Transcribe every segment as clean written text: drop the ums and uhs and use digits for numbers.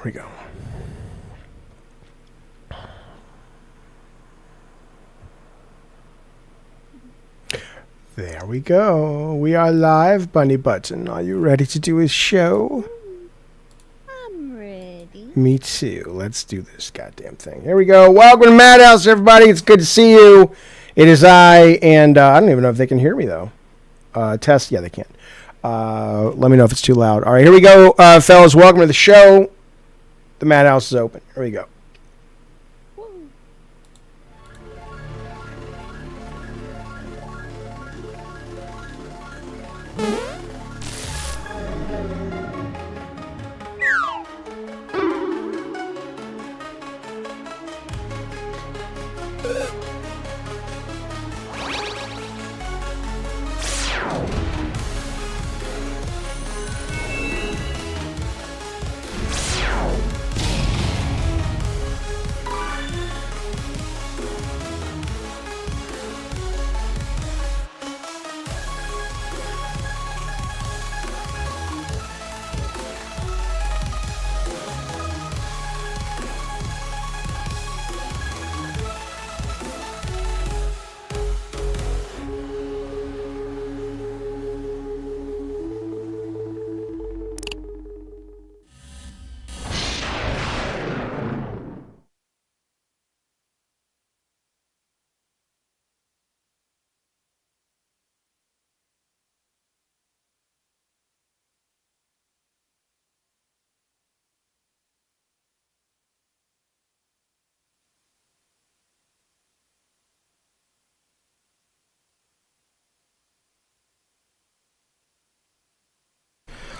we go. There we go. We are live, Bunny Button. Are you ready to do his show? I'm ready. Me too. Let's do this goddamn thing. Here we go. Welcome to Madhouse, everybody. It's good to see you. It is I, and I don't even know if they can hear me, though. Test. Yeah, they can. Let me know if it's too loud. All right, here we go, fellas. Welcome to the show. The Madhouse is open. Here we go. Woo.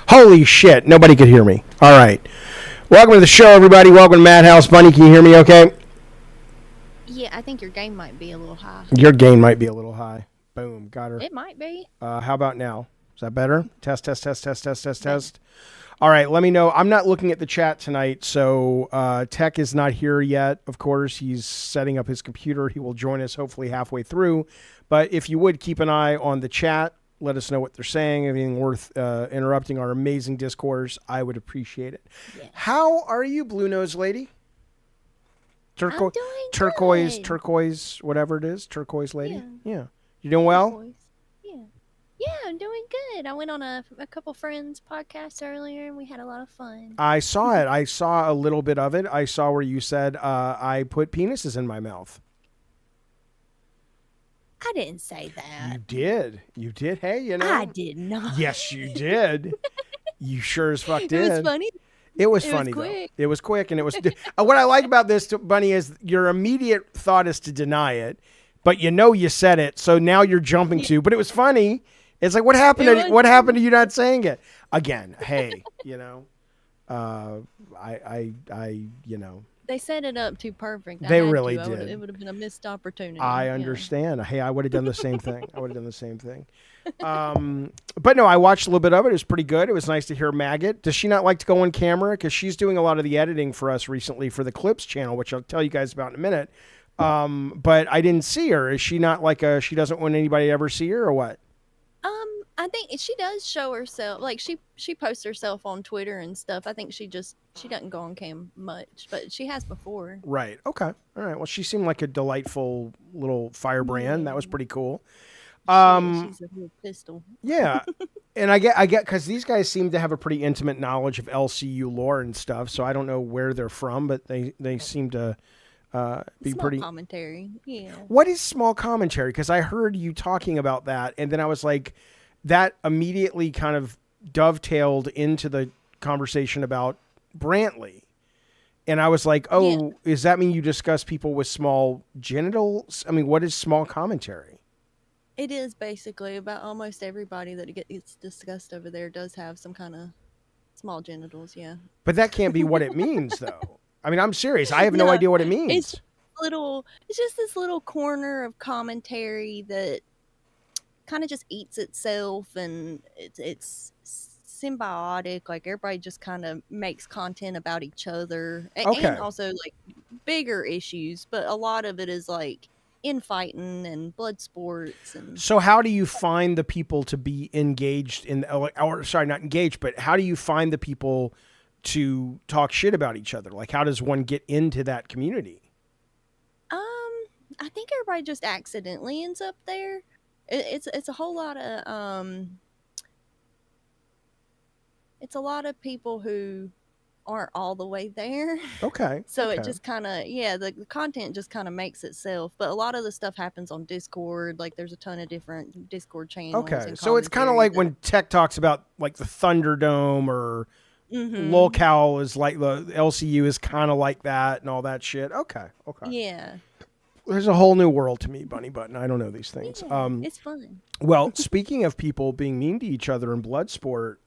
Holy shit. Nobody could hear me. All right. Welcome to the show, everybody. Welcome to Madhouse. Bunny, can you hear me okay? Yeah, I think your game might be a little high. Your gain might be a little high. Boom. Got her. It might be. How about now? Is that better? Test. All right. Let me know. I'm not looking at the chat tonight, so Tech is not here yet. Of course, he's setting up his computer. He will join us hopefully halfway through. But if you would keep an eye on the chat, let us know what they're saying. Anything worth interrupting our amazing discourse, I would appreciate it. Yes. How are you, Blue Nose Lady? I'm doing turquoise, whatever it is. Turquoise Lady? Yeah. You doing well? Turquoise. Yeah, I'm doing good. I went on a couple friends' podcasts earlier, and we had a lot of fun. I saw it. I saw a little bit of it. I saw where you said, I put penises in my mouth. I didn't say that. You did. Hey, you know. I did not. Yes, you did. You sure as fuck did. It was funny. It was funny, though. It was quick, and it was... what I like about this, Bunny, is your immediate thought is to deny it, but you know you said it, so now you're jumping to... But it was funny. It's like, what happened to you not saying it? Again, hey, you know, you know... They set it up too perfect. They really did. It would have been a missed opportunity. I understand. Hey, I would have done the same thing. But no, I watched a little bit of it. It was pretty good. It was nice to hear Maggot. Does she not like to go on camera? Because she's doing a lot of the editing for us recently for the Clips channel, which I'll tell you guys about in a minute. But I didn't see her. Is she not like she doesn't want anybody to ever see her or what? I think she does show herself. Like she posts herself on Twitter and stuff. I think she doesn't go on cam much, but she has before. Right. Okay. All right. Well, she seemed like a delightful little firebrand. Yeah. That was pretty cool. She's a real pistol. Yeah. And I get because these guys seem to have a pretty intimate knowledge of LCU lore and stuff. So I don't know where they're from, but they seem to be small pretty commentary. Yeah. What is small commentary? Because I heard you talking about that, and then I was like, that immediately kind of dovetailed into the conversation about Brantley. And I was like, Does that mean you discuss people with small genitals? I mean, what is small commentary? It is basically about almost everybody that gets discussed over there does have some kind of small genitals, yeah. But that can't be what it means, though. I mean, I'm serious. I have no idea what it means. It's just this little corner of commentary that kind of just eats itself, and it's symbiotic. Like everybody just kind of makes content about each other, and also like bigger issues, but a lot of it is like infighting and blood sports. And so how do you find the people to be engaged in, or sorry, not engaged, but how do you find the people to talk shit about each other? Like, how does one get into that community? I think everybody just accidentally ends up there. It's a whole lot of it's a lot of people who aren't all the way there. Okay. So okay. it just kind of, yeah, the content just kind of makes itself. But a lot of the stuff happens on Discord. Like there's a ton of different Discord channels. Okay. And So it's kind of like when Tech talks about like the Thunderdome or locale is like the LCU is kind of like that and all that shit. Okay. Okay. Yeah. There's a whole new world to me, Bunny Button. I don't know these things. Yeah, it's fun. Well, speaking of people being mean to each other in Bloodsport,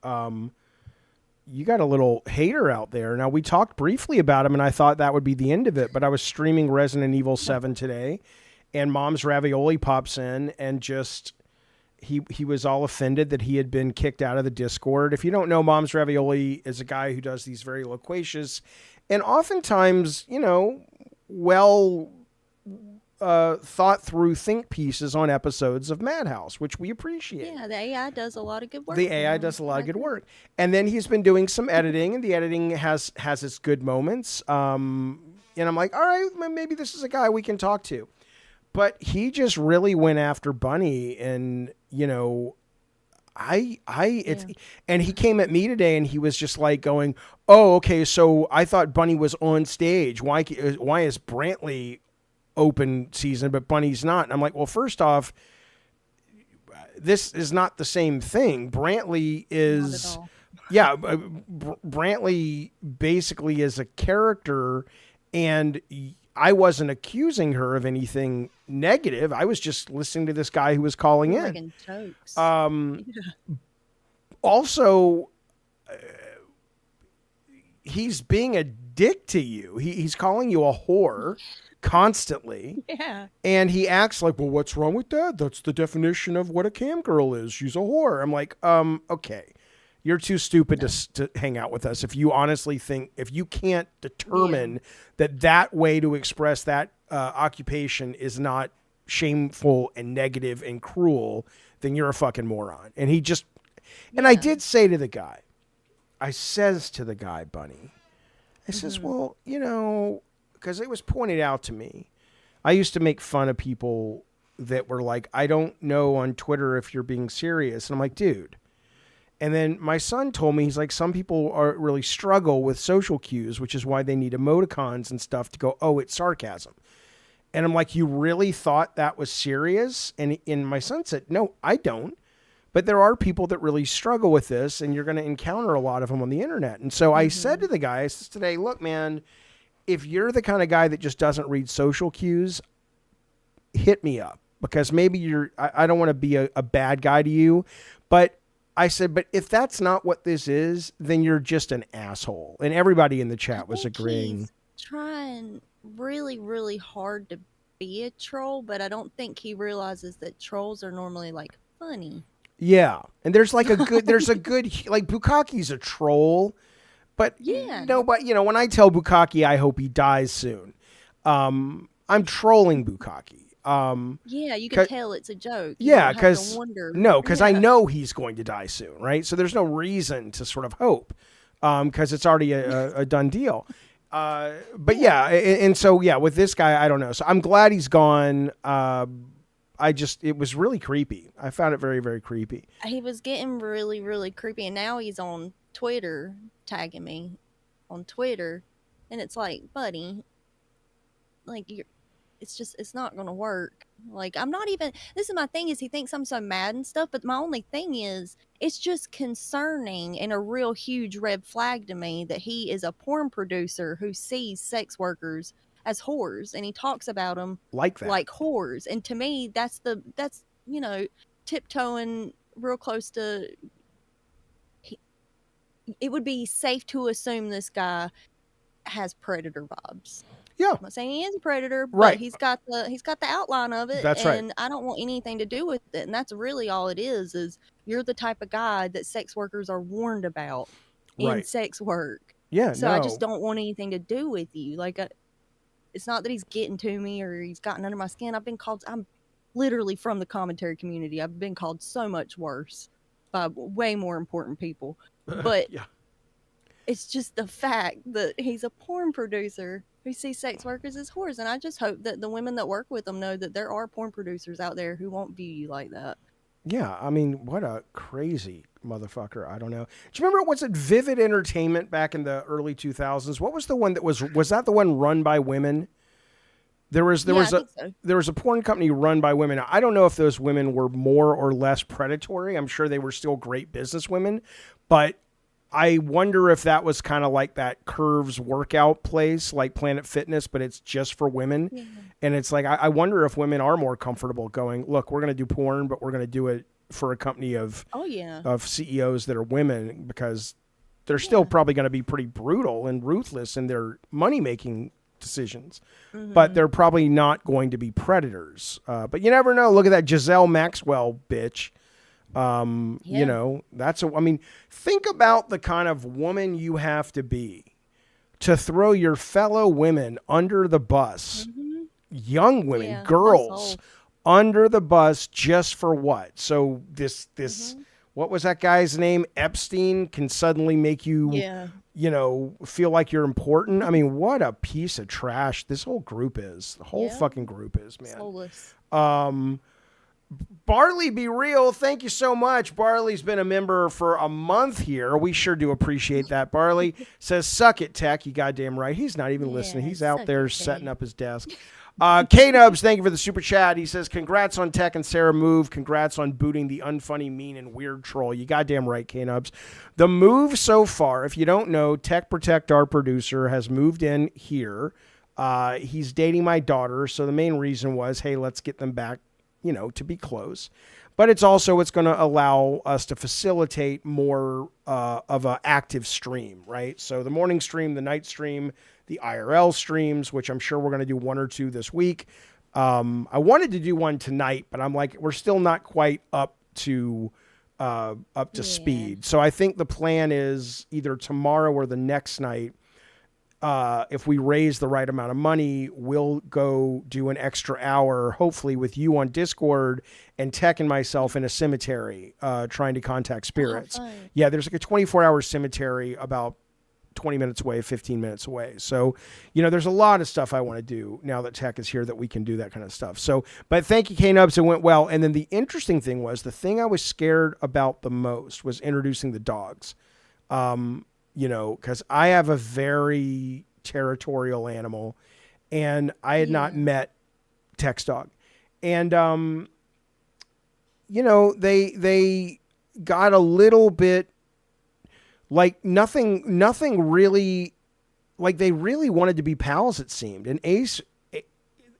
you got a little hater out there. Now, we talked briefly about him, and I thought that would be the end of it, but I was streaming Resident Evil 7 today, and Mom's Ravioli pops in, and just, he was all offended that he had been kicked out of the Discord. If you don't know, Mom's Ravioli is a guy who does these very loquacious and oftentimes, thought through think pieces on episodes of Madhouse, which we appreciate. Yeah, the AI does a lot of good work. The AI does a lot of good work. And then he's been doing some editing, and the editing has its good moments. And I'm like, all right, maybe this is a guy we can talk to. But he just really went after Bunny, and and he came at me today, and he was just like going, "Oh, okay, so I thought Bunny was on stage. Why is Brantley open season, but Bunny's not?" And I'm like, well, first off, this is not the same thing. Brantley is, Brantley basically is a character, and I wasn't accusing her of anything negative. I was just listening to this guy who was calling in. Jokes. Also, he's being a dick to you. He's calling you a whore constantly. Yeah. And he acts like, well, what's wrong with that? That's the definition of what a cam girl is. She's a whore. I'm like, okay. You're too stupid to hang out with us. If you honestly think, if you can't determine that way to express that occupation is not shameful and negative and cruel, then you're a fucking moron. And he just, and I did say to the guy, Bunny, I says, well, because it was pointed out to me, I used to make fun of people that were like, I don't know on Twitter if you're being serious. And I'm like, dude. And then my son told me, he's like, some people really struggle with social cues, which is why they need emoticons and stuff to go, oh, it's sarcasm. And I'm like, you really thought that was serious? And my son said, no, I don't. But there are people that really struggle with this, and you're going to encounter a lot of them on the internet. And so I said to the guy, I said today, look, man, if you're the kind of guy that just doesn't read social cues, hit me up, because maybe I don't want to be a bad guy to you, but I said, but if that's not what this is, then you're just an asshole. And everybody in the chat was agreeing. He's trying really, really hard to be a troll, but I don't think he realizes that trolls are normally like funny. Yeah. And there's like like Bukkake's a troll, but nobody, when I tell Bukkake I hope he dies soon, I'm trolling Bukkake. You can tell it's a joke. Because I know he's going to die soon, right? So there's no reason to sort of hope, because it's already a done deal. With this guy, I don't know. So I'm glad he's gone. It was really creepy. I found it very, very creepy. He was getting really, really creepy, and now he's on Twitter tagging me on Twitter, and it's like, buddy, like it's not gonna work. Like, I'm not even, this is my thing, is he thinks I'm so mad and stuff, but my only thing is, it's just concerning and a real huge red flag to me that he is a porn producer who sees sex workers as whores, and he talks about them like that, like whores. And to me, that's tiptoeing real close to, it would be safe to assume this guy has predator vibes. Yeah. I'm not saying he is a predator, but right. he's got the outline of it. That's and right. I don't want anything to do with it. And that's really all it is you're the type of guy that sex workers are warned about in sex work. Yeah. So I just don't want anything to do with you. Like, it's not that he's getting to me or he's gotten under my skin. I'm literally from the commentary community. I've been called so much worse by way more important people. But It's just the fact that he's a porn producer who sees sex workers as whores. And I just hope that the women that work with him know that there are porn producers out there who won't view you like that. Yeah, I mean, what a crazy motherfucker. I don't know. Do you remember, was it Vivid Entertainment back in the early 2000s? What was the one that was that the one run by women? Yeah, I think so. There was a porn company run by women. I don't know if those women were more or less predatory. I'm sure they were still great business women, but I wonder if that was kind of like that Curves workout place, like Planet Fitness, but it's just for women. Yeah. And it's like, I wonder if women are more comfortable going, look, we're going to do porn, but we're going to do it for a company Oh, yeah. of CEOs that are women, because they're still Yeah. probably going to be pretty brutal and ruthless in their money making decisions, but Mm-hmm. they're probably not going to be predators. But you never know. Look at that Giselle Maxwell bitch. You Yeah. know, I mean, think about the kind of woman you have to be to throw your fellow women under the bus, Mm-hmm. young women, Yeah. My girls soul. under the bus just for what? So this, Mm-hmm. what was that guy's name? Epstein can suddenly make you, Yeah. you know, feel like you're important. I mean, what a piece of trash this whole group is. The whole Yeah. fucking group is, man. Soulless. Barley Be Real, thank you so much. Barley's been a member for a month here. We sure do appreciate that. Barley says, suck it, Tech. You goddamn right. He's not even listening. Yeah, He's out suck there it, setting Tech. up his desk. K-Nubs, thank you for the super chat. He says, congrats on Tech and Sarah move. Congrats on booting the unfunny, mean, and weird troll. You goddamn right, K-Nubs. The move so far, if you don't know, Tech Protect, our producer, has moved in here. He's dating my daughter, so the main reason was, hey, let's get them back, you know, to be close. But it's going to allow us to facilitate more of an active stream, right? So the morning stream, the night stream, the IRL streams, which I'm sure we're going to do one or two this week. I wanted to do one tonight, but I'm like, we're still not quite up to speed. So I think the plan is either tomorrow or the next night. If we raise the right amount of money, we'll go do an extra hour, hopefully with you on Discord and Tech and myself in a cemetery, trying to contact spirits. Fun. Yeah, there's like a 24-hour cemetery about 20 minutes away, 15 minutes away. So, you know, there's a lot of stuff I want to do now that Tech is here that we can do that kind of stuff. So, but thank you, K-Nubs. It went well. And then the interesting thing was, the thing I was scared about the most was introducing the dogs. You know, because I have a very territorial animal, and I had not met Tech's dog. And, you know, they got a little bit like nothing really, like they really wanted to be pals, it seemed. And Ace,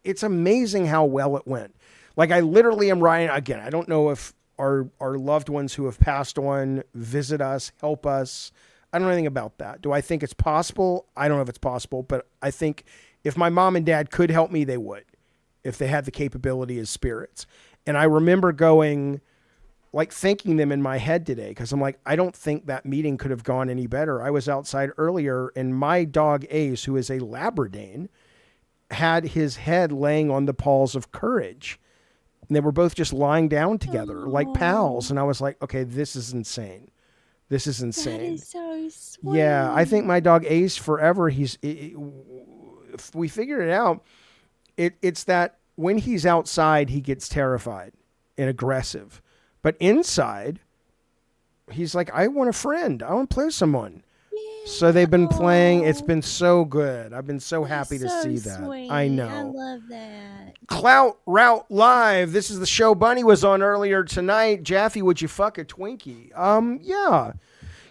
it's amazing how well it went. Like I literally am writing, again, I don't know if our loved ones who have passed on visit us, help us. I don't know anything about that. Do I think it's possible? I don't know if it's possible, but I think if my mom and dad could help me, they would, if they had the capability as spirits. And I remember going, like thanking them in my head today, because I'm like, I don't think that meeting could have gone any better. I was outside earlier, and my dog Ace, who is a Labradane, had his head laying on the paws of Courage. And they were both just lying down together like pals. And I was like, okay, this is insane. This is insane. That is so sweet. Yeah, I think my dog Ace forever. If we figured it out, it's that when he's outside, he gets terrified and aggressive, but inside, he's like, I want a friend. I want to play with someone. Yeah. So they've been playing. It's Aw. been so good. I've been so That's happy to so see that. sweet. I know. I love that. Clout Route Live. This is the show Bunny was on earlier tonight. Jaffe, would you fuck a Twinkie? Yeah.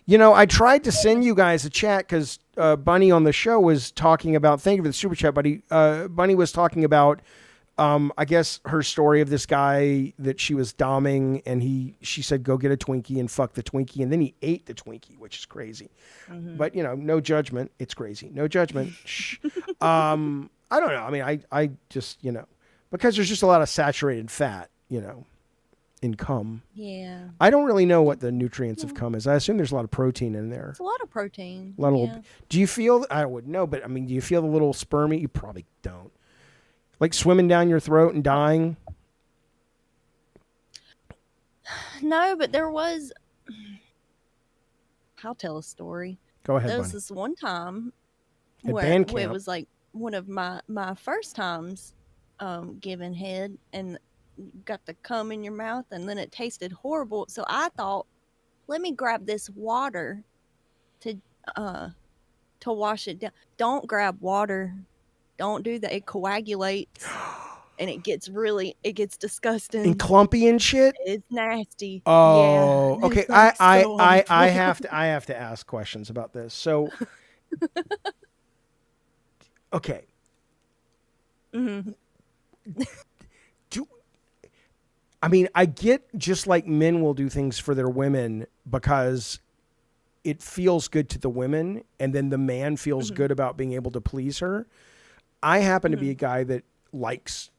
You know, I tried to send you guys a chat because Bunny on the show was talking about, thank you for the super chat, buddy. Bunny was talking about, I guess, her story of this guy that she was doming, and she said, go get a Twinkie and fuck the Twinkie. And then he ate the Twinkie, which is crazy. Mm-hmm. But, you know, no judgment. It's crazy. No judgment. Shh. I don't know. I mean, I just, you know, because there's just a lot of saturated fat, you know, in cum. Yeah. I don't really know what the nutrients of cum is. I assume there's a lot of protein in there. It's a lot of protein. A lot of yeah. little, do you feel, I wouldn't know, but I mean, do you feel the little spermy? You probably don't. Like swimming down your throat and dying? No, but there was. I'll tell a story. Go ahead, There was Bunny. this one time At where band it camp. was like one of my first times giving head, and got the cum in your mouth, and then it tasted horrible. So I thought, let me grab this water to uh wash it down. Don't grab water. Don't do that. It coagulates, and it gets And disgusting. clumpy and shit. It's nasty. Yeah, Oh, okay. it's like so I awful. have to ask questions about this. So, okay. Mhm. Do I mean, I get just like men will do things for their women because it feels good to the women, and then the man feels Mhm. good about being able to please her. I happen to be a Mhm. guy that likes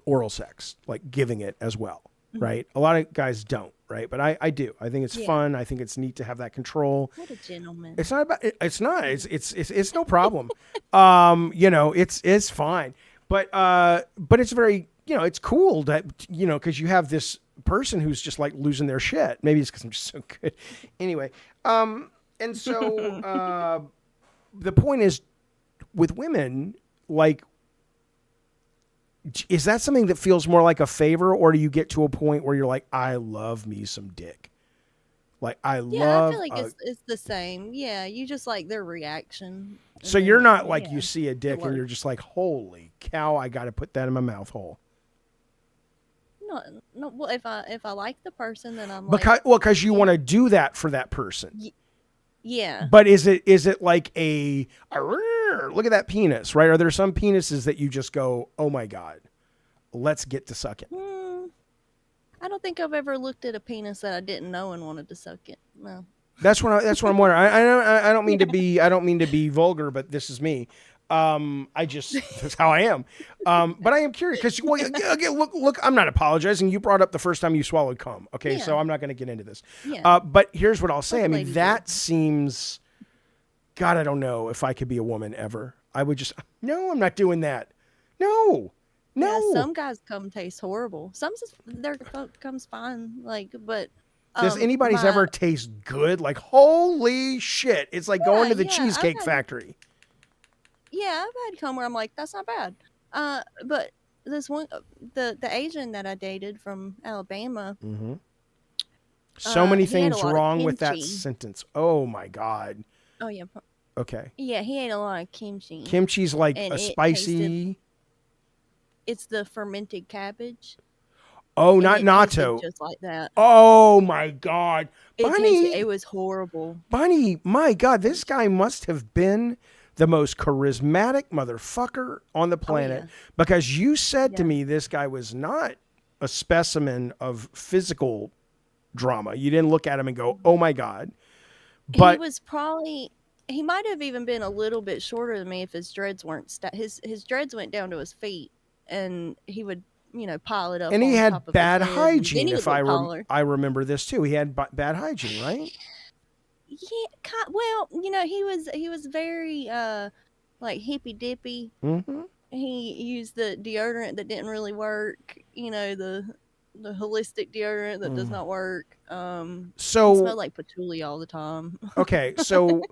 oral sex, like giving it as well, Mhm. right? A lot of guys don't, right? But I do. I think it's Yeah. fun. I think it's neat to have that control. What a gentleman. It's not about. It's not. It's no problem. It's fine. But it's very. It's cool that because you have this person who's just like losing their shit. Maybe it's because I'm just so good. Anyway, and so the point is, with women, like, is that something that feels more like a favor, or do you get to a point where you're like, I love me some dick, like I Yeah, I love. feel like it's the same. Yeah, you just like their reaction. So And you're then, not like yeah, you see a it dick and works. you're just like, holy cow, I got to put that in my mouth hole. No, no. Well, if I like the person, then I'm like, Because you yeah, want to do that for that person. yeah. But is it like a look at that penis, right? Are there some penises that you just go, oh my God, let's get to sucking? I don't think I've ever looked at a penis that I didn't know and wanted to suck it. No. That's what I'm wondering. I don't mean to be vulgar, but this is me. That's how I am. But I am curious because again, look, I'm not apologizing. You brought up the first time you swallowed cum. Okay, Yeah. so I'm not going to get into this. Yeah. But here's what I'll say. Like I a mean, lady that did. seems. God, I don't know if I could be a woman ever. I would just no. I'm not doing that. No. Yeah, No. some guys cum taste horrible. Their comes fine. Like, but Does anybody's my ever taste good? Like, holy shit. It's like going to the yeah, Cheesecake Factory. I've had cum where I'm like, that's not bad. But this one, the Asian that I dated from Alabama, Mm-hmm. So many he had a things lot of wrong with that kimchi. sentence. Oh my God. Oh yeah, Okay. yeah, he ate a lot of kimchi, Kimchi's like and a it spicy. tasted. It's the fermented cabbage, Oh, and not it tasted natto. just like that. Oh my God. It Bunny. was horrible. Bunny. My God. This guy must have been the most charismatic motherfucker on the Oh planet yeah, because you said to yeah. me this guy was not a specimen of physical drama. You didn't look at him and go, oh my God. He But was probably. He might have even been a little bit shorter than me if his dreads weren't his dreads went down to his feet, and he would pile it up and he on had top of his bad head, and then hygiene. he If would look taller. I remember this too, he had bad hygiene, right? Yeah, well, he was very like hippy dippy. Mm-hmm. He used the deodorant that didn't really work. The holistic deodorant that does not work. He So smelled like patchouli all the time. okay, so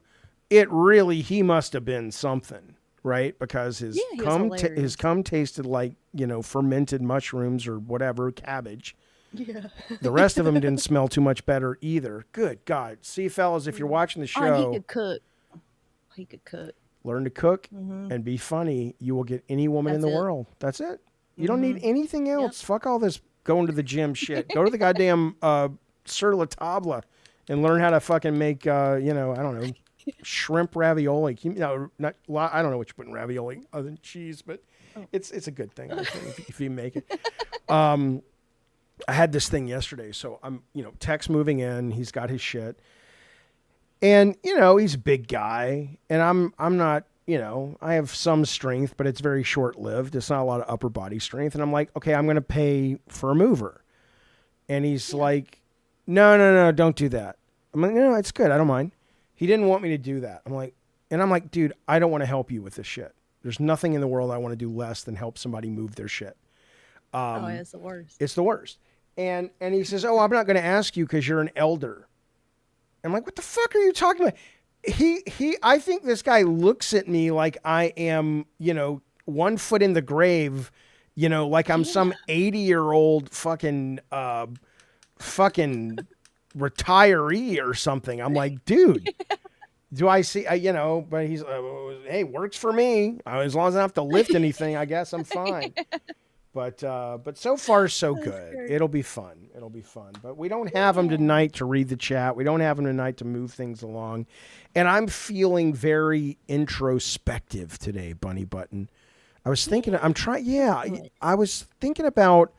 he must have been something, right? Because Yeah, he was his hilarious. cum tasted like fermented mushrooms or whatever cabbage. Yeah. The rest of them didn't smell too much better either. Good God. See, fellas, if you're watching the Oh, and he show, could cook. He could cook. learn to cook Mm-hmm. and be funny. You will get any woman in That's the it. world. That's it. You don't need anything Yep. else. Fuck all this going to the gym shit. Go to the goddamn Sur La Table and learn how to fucking make, I don't know, shrimp ravioli. No, not, I don't know what you put in ravioli other than cheese, but it's a good thing, I think, if you make it. I had this thing yesterday, so I'm, Tech's moving in. He's got his shit. And, he's a big guy, and I'm not, I have some strength, but it's very short-lived. It's not a lot of upper body strength. And I'm like, okay, I'm going to pay for a mover. And he's like, no, don't do that. I'm like, no, it's good. I don't mind. He didn't want me to do that. I'm like, dude, I don't want to help you with this shit. There's nothing in the world I want to do less than help somebody move their shit. Oh, it's the worst. It's the worst. And he says, oh, I'm not going to ask you because you're an elder. I'm like, what the fuck are you talking about? I think this guy looks at me like I am, 1 foot in the grave, like I'm Yeah. some 80-year-old fucking retiree or something. I'm like, dude, do I see, but he's, hey, works for me. As long as I don't have to lift anything, I guess I'm fine. But so far so That's good. great. It'll be fun. It'll be fun. But we don't have him Yeah. tonight to read the chat. We don't have him tonight to move things along. And I'm feeling very introspective today, Bunny Button. I was thinking. I'm trying. Yeah, Good. I was thinking about.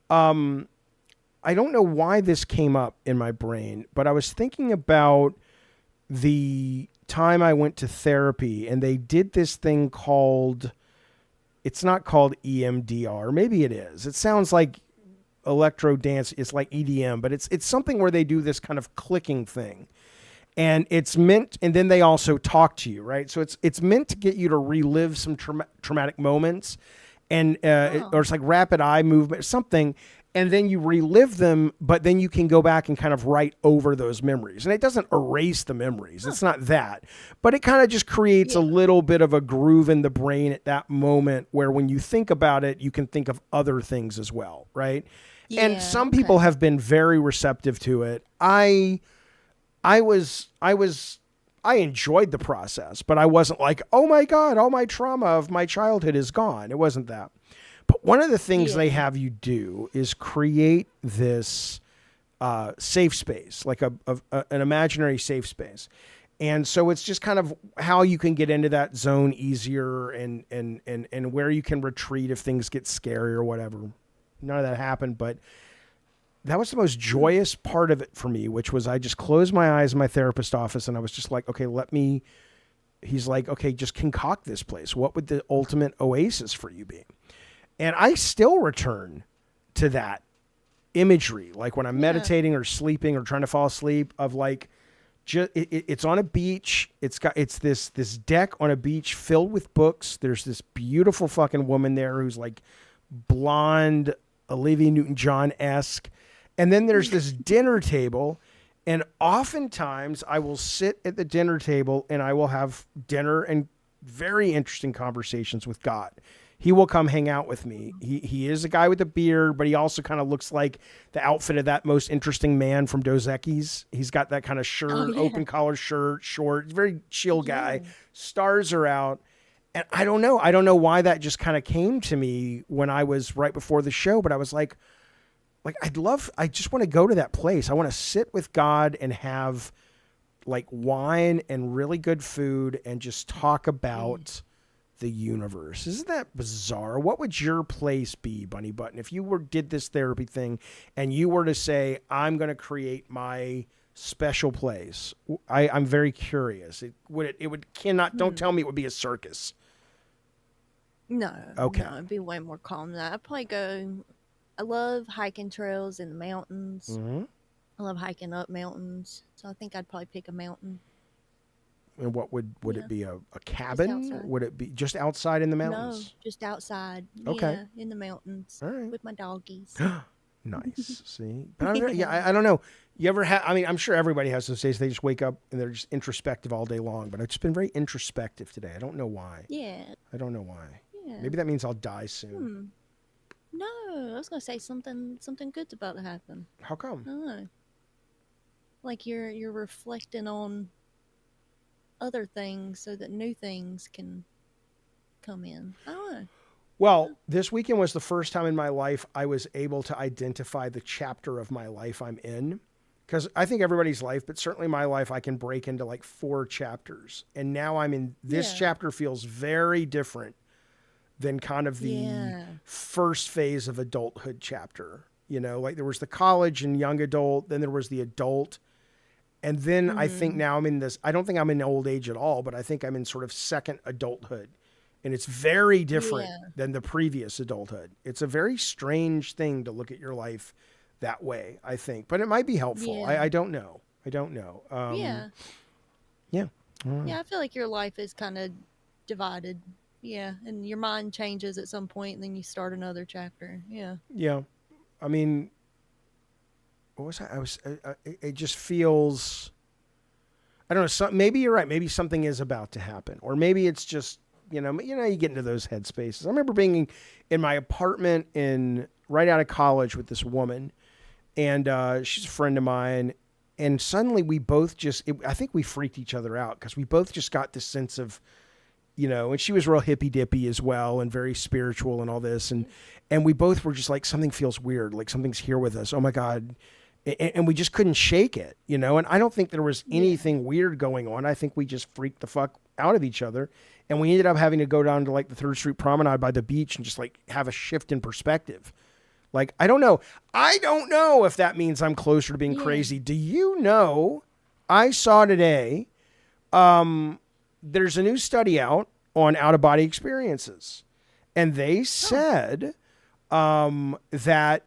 I don't know why this came up in my brain, but I was thinking about the time I went to therapy, and they did this thing called. It's not called EMDR. Maybe it is. It sounds like electro dance. It's like EDM, but it's something where they do this kind of clicking thing, and it's meant. And then they also talk to you, right? So it's meant to get you to relive some traumatic moments, and or Oh. it's like rapid eye movement, something. And then you relive them, but then you can go back and kind of write over those memories. And it doesn't erase the memories. Huh. It's not that. But it kind of just creates a Yeah. little bit of a groove in the brain at that moment where when you think about it, you can think of other things as well, right? And Yeah. some people Okay. have been very receptive to it. I enjoyed the process, but I wasn't like, oh my God, all my trauma of my childhood is gone. It wasn't that. But one of the things they Yeah. have you do is create this safe space, like an imaginary safe space. And so it's just kind of how you can get into that zone easier and where you can retreat if things get scary or whatever. None of that happened, but that was the most Hmm. joyous part of it for me, which was I just closed my eyes in my therapist office and I was just like, okay, he's like, okay, just concoct this place. What would the ultimate oasis for you be? And I still return to that imagery, like when I'm Yeah. meditating or sleeping or trying to fall asleep, of like, it's on a beach. It's this deck on a beach filled with books. There's this beautiful fucking woman there who's like blonde, Olivia Newton-John esque, and then there's this dinner table. And oftentimes I will sit at the dinner table and I will have dinner and very interesting conversations with God. He will come hang out with me. He is a guy with a beard, but he also kind of looks like the outfit of that most interesting man from Dos Equis. He's got that kind of Oh shirt, yeah. open collar shirt, short, very chill guy. Yeah. Stars are out. And I don't know. I don't know why that just kind of came to me when I was right before the show, but I was like I just want to go to that place. I want to sit with God and have like wine and really good food and just talk Yeah. about the universe. Isn't that bizarre? What would your place be, Bunny Button, if you did this therapy thing and you were to say, I'm going to create my special place? I'm very curious. It would cannot, don't Hmm. tell me it would be a circus. No, Okay. no, it'd be way more calm than that. I'd probably go. I love hiking trails in the mountains. Mm-hmm. I love hiking up mountains, so I think I'd probably pick a mountain. And what would it Yeah, be? A just cabin? outside. Would it be just outside in the No, mountains? just outside. Okay. Yeah, in the mountains All right. with my doggies. Nice. See, but yeah, Yeah. I don't know. You ever have? I mean, I'm sure everybody has those days. They just wake up and they're just introspective all day long. But I've just been very introspective today. I don't know why. Yeah. I don't know why. Yeah. Maybe that means I'll die soon. Hmm. No, I was gonna say something good's about to happen. How come? I don't know. Like you're reflecting on other things so that new things can come in. I don't know. Well, this weekend was the first time in my life I was able to identify the chapter of my life I'm in. Because I think everybody's life, but certainly my life, I can break into like 4 chapters. And now I'm in this Yeah. chapter feels very different than kind of the Yeah. first phase of adulthood chapter. Like there was the college and young adult, then there was the adult. And then I think Mhm. now I'm in this, I don't think I'm in old age at all, but I think I'm in sort of second adulthood. And it's very different Yeah. than the previous adulthood. It's a very strange thing to look at your life that way, I think. But it might be helpful. Yeah. I don't know. I don't know. Yeah. Yeah. I don't know. Yeah, I feel like your life is kind of divided. Yeah, and your mind changes at some point and then you start another chapter. Yeah. Yeah. I mean, what was I? It just feels. I don't know. Maybe you're right. Maybe something is about to happen, or maybe it's just you get into those headspaces. I remember being in my apartment right out of college with this woman, and she's a friend of mine, and suddenly we both I think we freaked each other out because we both just got this sense of, and she was real hippy dippy as well and very spiritual and all this, and we both were just like, something feels weird, like something's here with us. Oh my God. And we just couldn't shake it, and I don't think there was anything weird going on. I think we just freaked the fuck out of each other. And we ended up having to go down to like the 3rd Street Promenade by the beach and just like have a shift in perspective. Like, I don't know if that means I'm closer to being crazy. Do you know, I saw today, there's a new study out on out-of-body experiences. And they said that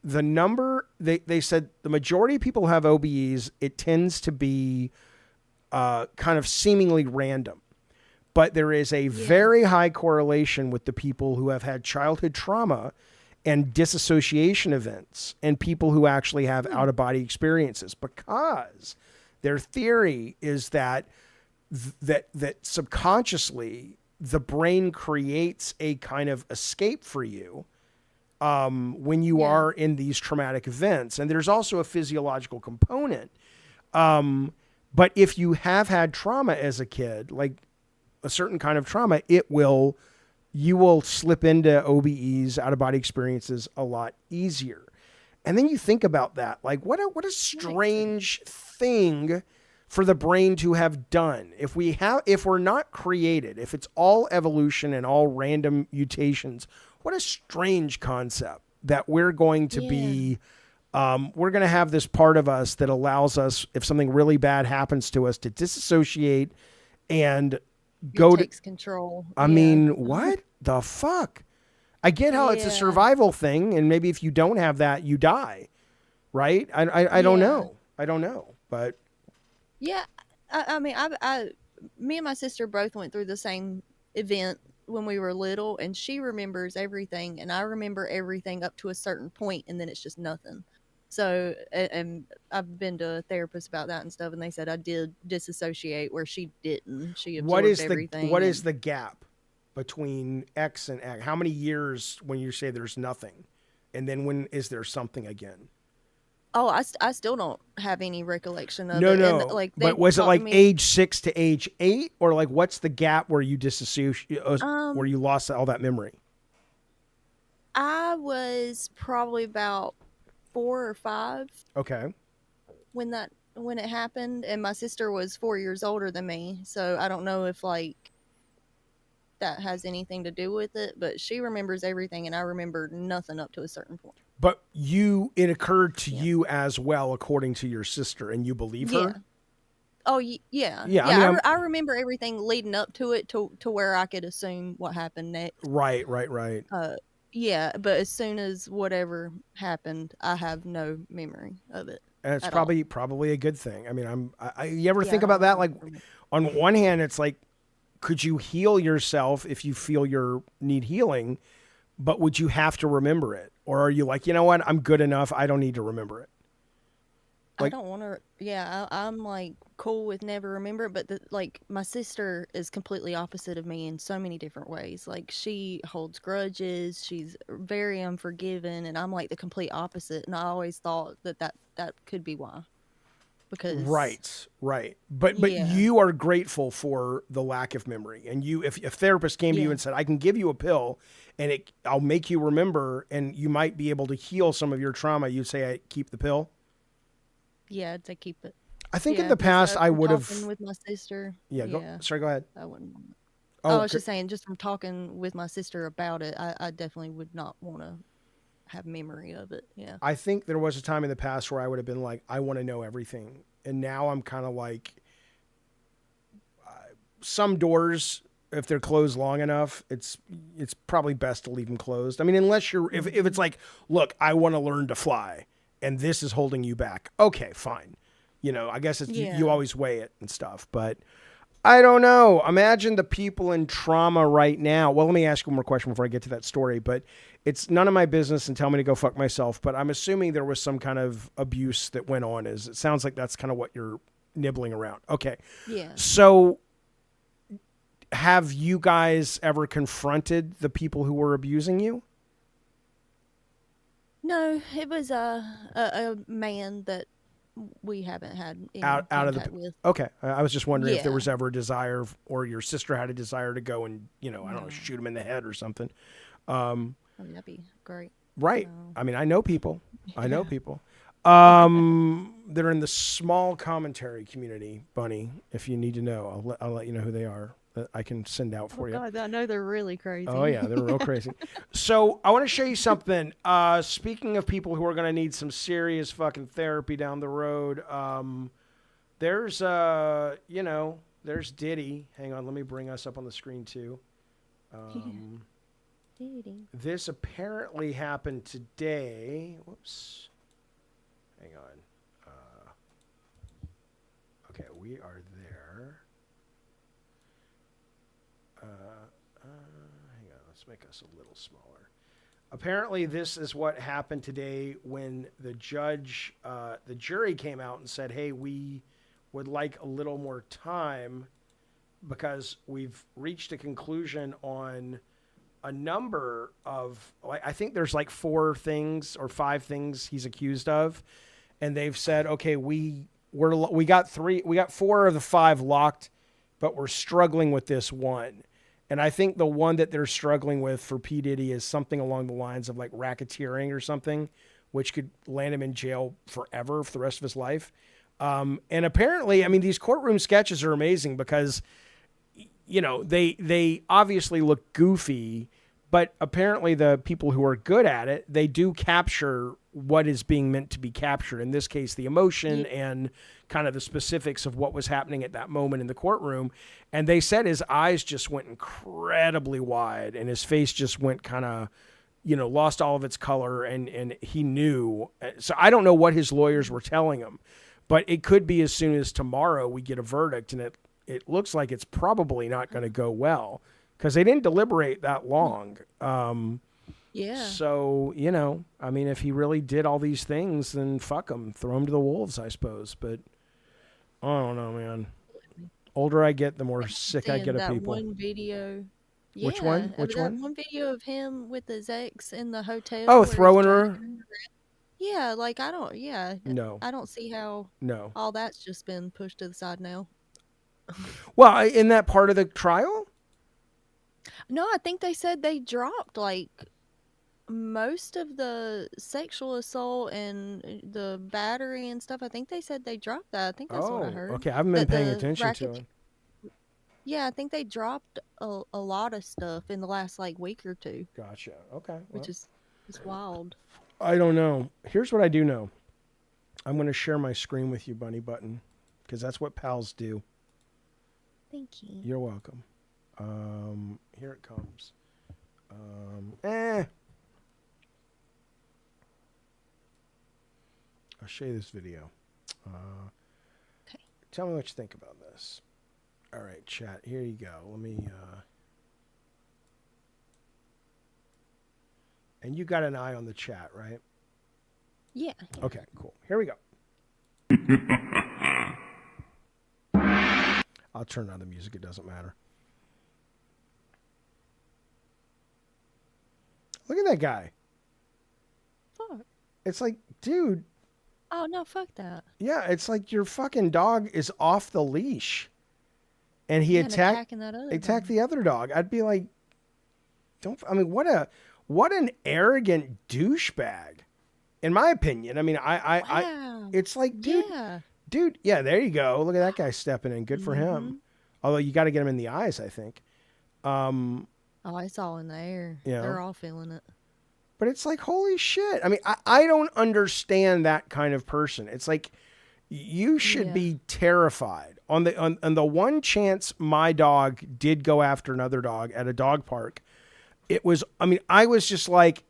the number, they said the majority of people who have OBEs, it tends to be kind of seemingly random. But there is a very high correlation with the people who have had childhood trauma and disassociation events and people who actually have out-of-body experiences, because their theory is that subconsciously the brain creates a kind of escape for you when you are in these traumatic events. And there's also a physiological component. But if you have had trauma as a kid, like a certain kind of trauma, you will slip into OBEs, out-of-body experiences, a lot easier. And then you think about that, like what a strange thing for the brain to have done. If we're not created, if it's all evolution and all random mutations, what a strange concept that we're going to be, we're going to have this part of us that allows us, if something really bad happens to us, to disassociate and takes control. I mean, what the fuck? I get how it's a survival thing, and maybe if you don't have that, you die, right? I don't know. I don't know, but I mean, me and my sister both went through the same event when we were little, and she remembers everything, and I remember everything up to a certain point, and then it's just nothing. So, and I've been to a therapist about that and stuff, and they said I did disassociate where she didn't. She absorbed everything. What is the gap between X and X? How many years when you say there's nothing? And then when is there something again? Oh, I still don't have any recollection of it. No. And, like, but was it like age 6 to age 8? Or like what's the gap where you disassociate, where you lost all that memory? I was probably about 4 or 5. Okay. When it happened, and my sister was 4 years older than me, so I don't know if like that has anything to do with it, but she remembers everything and I remember nothing up to a certain point. But it occurred to you as well, according to your sister, and you believe her? Oh, yeah. Yeah, I remember everything leading up to it to where I could assume what happened next. Right. Yeah, but as soon as whatever happened, I have no memory of it. And it's probably a good thing. I mean, you ever think about that? Like, on one hand, it's like, could you heal yourself if you feel you need healing, but would you have to remember it? Or are you like, you know what? I'm good enough. I don't need to remember it. Like, I don't want to. Yeah, I'm like cool with never remember it, but like my sister is completely opposite of me in so many different ways. Like she holds grudges, she's very unforgiving, and I'm like the complete opposite. And I always thought that could be why. Because right. But you are grateful for the lack of memory, and if a therapist came to you and said, "I can give you a pill, and I'll make you remember, and you might be able to heal some of your trauma," you'd say, "I keep the pill." Yeah, to keep it. I think in the past I would have with my sister. Sorry, go ahead. I wouldn't. I was just saying, just from talking with my sister about it, I definitely would not want to have memory of it. Yeah. I think there was a time in the past where I would have been like, I want to know everything, and now I'm kind of like, some doors, if they're closed long enough, it's probably best to leave them closed. I mean, unless if it's like, look, I want to learn to fly, and this is holding you back. Okay, fine. I guess you always weigh it and stuff, but I don't know. Imagine the people in trauma right now. Well, let me ask you one more question before I get to that story, but it's none of my business and tell me to go fuck myself, but I'm assuming there was some kind of abuse that went on. It sounds like that's kind of what you're nibbling around. Okay. Yeah. So have you guys ever confronted the people who were abusing you? No, it was a man that we haven't had any Out of contact the with. Okay. I was just wondering if there Yeah. was ever a desire, or your sister had a desire to go and, I don't know, No. shoot him in the head or something. I mean, that'd be great. Right. No. I mean, I know people. I know Yeah. people. That are in the small commentary community, Bunny. If you need to know, I'll let you know who they are. That I can send out Oh for you. God, I know they're really crazy. Oh yeah, they're real crazy. So I want to show you something. Speaking of people who are going to need some serious fucking therapy down the road, there's there's Diddy. Hang on, let me bring us up on the screen too. Diddy. This apparently happened today. Whoops. Hang on. Okay, we are there. Hang on, let's make us a little smaller. Apparently, this is what happened today when the jury came out and said, hey, we would like a little more time because we've reached a conclusion on a number of, I think there's like 4 things or 5 things he's accused of. And they've said, okay, we got 4 of the 5 locked, but we're struggling with this one. And I think the one that they're struggling with for P. Diddy is something along the lines of like racketeering or something, which could land him in jail forever for the rest of his life. And apparently, I mean, these courtroom sketches are amazing because, they obviously look goofy, but apparently the people who are good at it, they do capture what is being meant to be captured. In this case, the emotion and kind of the specifics of what was happening at that moment in the courtroom. And they said his eyes just went incredibly wide and his face just went kind of, lost all of its color and he knew. So I don't know what his lawyers were telling him, but it could be as soon as tomorrow we get a verdict, and it looks like it's probably not going to go well because they didn't deliberate that long. Yeah. So, I mean, if he really did all these things, then fuck him. Throw him to the wolves, I suppose. But I don't know, man. Older I get, the more sick I get of that people. one video. Which one? Yeah, Which that one? one video of him with his ex in the hotel. Oh, where he's throwing dragging her? around. Yeah, like No. I don't see how No. all that's just been pushed to the side now. Well, in that part of the trial? No, I think they said they dropped like most of the sexual assault and the battery and stuff. I think they said they dropped that. I think that's what I heard. Okay. I haven't been That paying the attention to it. Yeah, I think they dropped a lot of stuff in the last like week or 2, Gotcha. Okay. Well, which is wild. I don't know. Here's what I do know. I'm going to share my screen with you, Bunny Button, because that's what pals do. Thank you. You're welcome. Here it comes. I'll show you this video. Okay. Tell me what you think about this. All right, chat. Here you go. Let me. And you got an eye on the chat, right? Yeah. Okay, cool. Here we go. I'll turn on the music. It doesn't matter. Look at that guy. Fuck. It's like, dude. Oh no, fuck that. Yeah, it's like your fucking dog is off the leash. And he Yeah, and attacked attacking that other attacked dog. the other dog. I'd be like, what an arrogant douchebag. In my opinion. I mean, Wow. it's like, dude, Yeah. yeah, there you go. Look at that guy stepping in. Good for him. Although you got to get him in the eyes, I think. Oh, it's all in the air. Yeah. They're all feeling it. But it's like, holy shit. I mean, I don't understand that kind of person. It's like, you should be terrified. On the one chance my dog did go after another dog at a dog park, I was just like,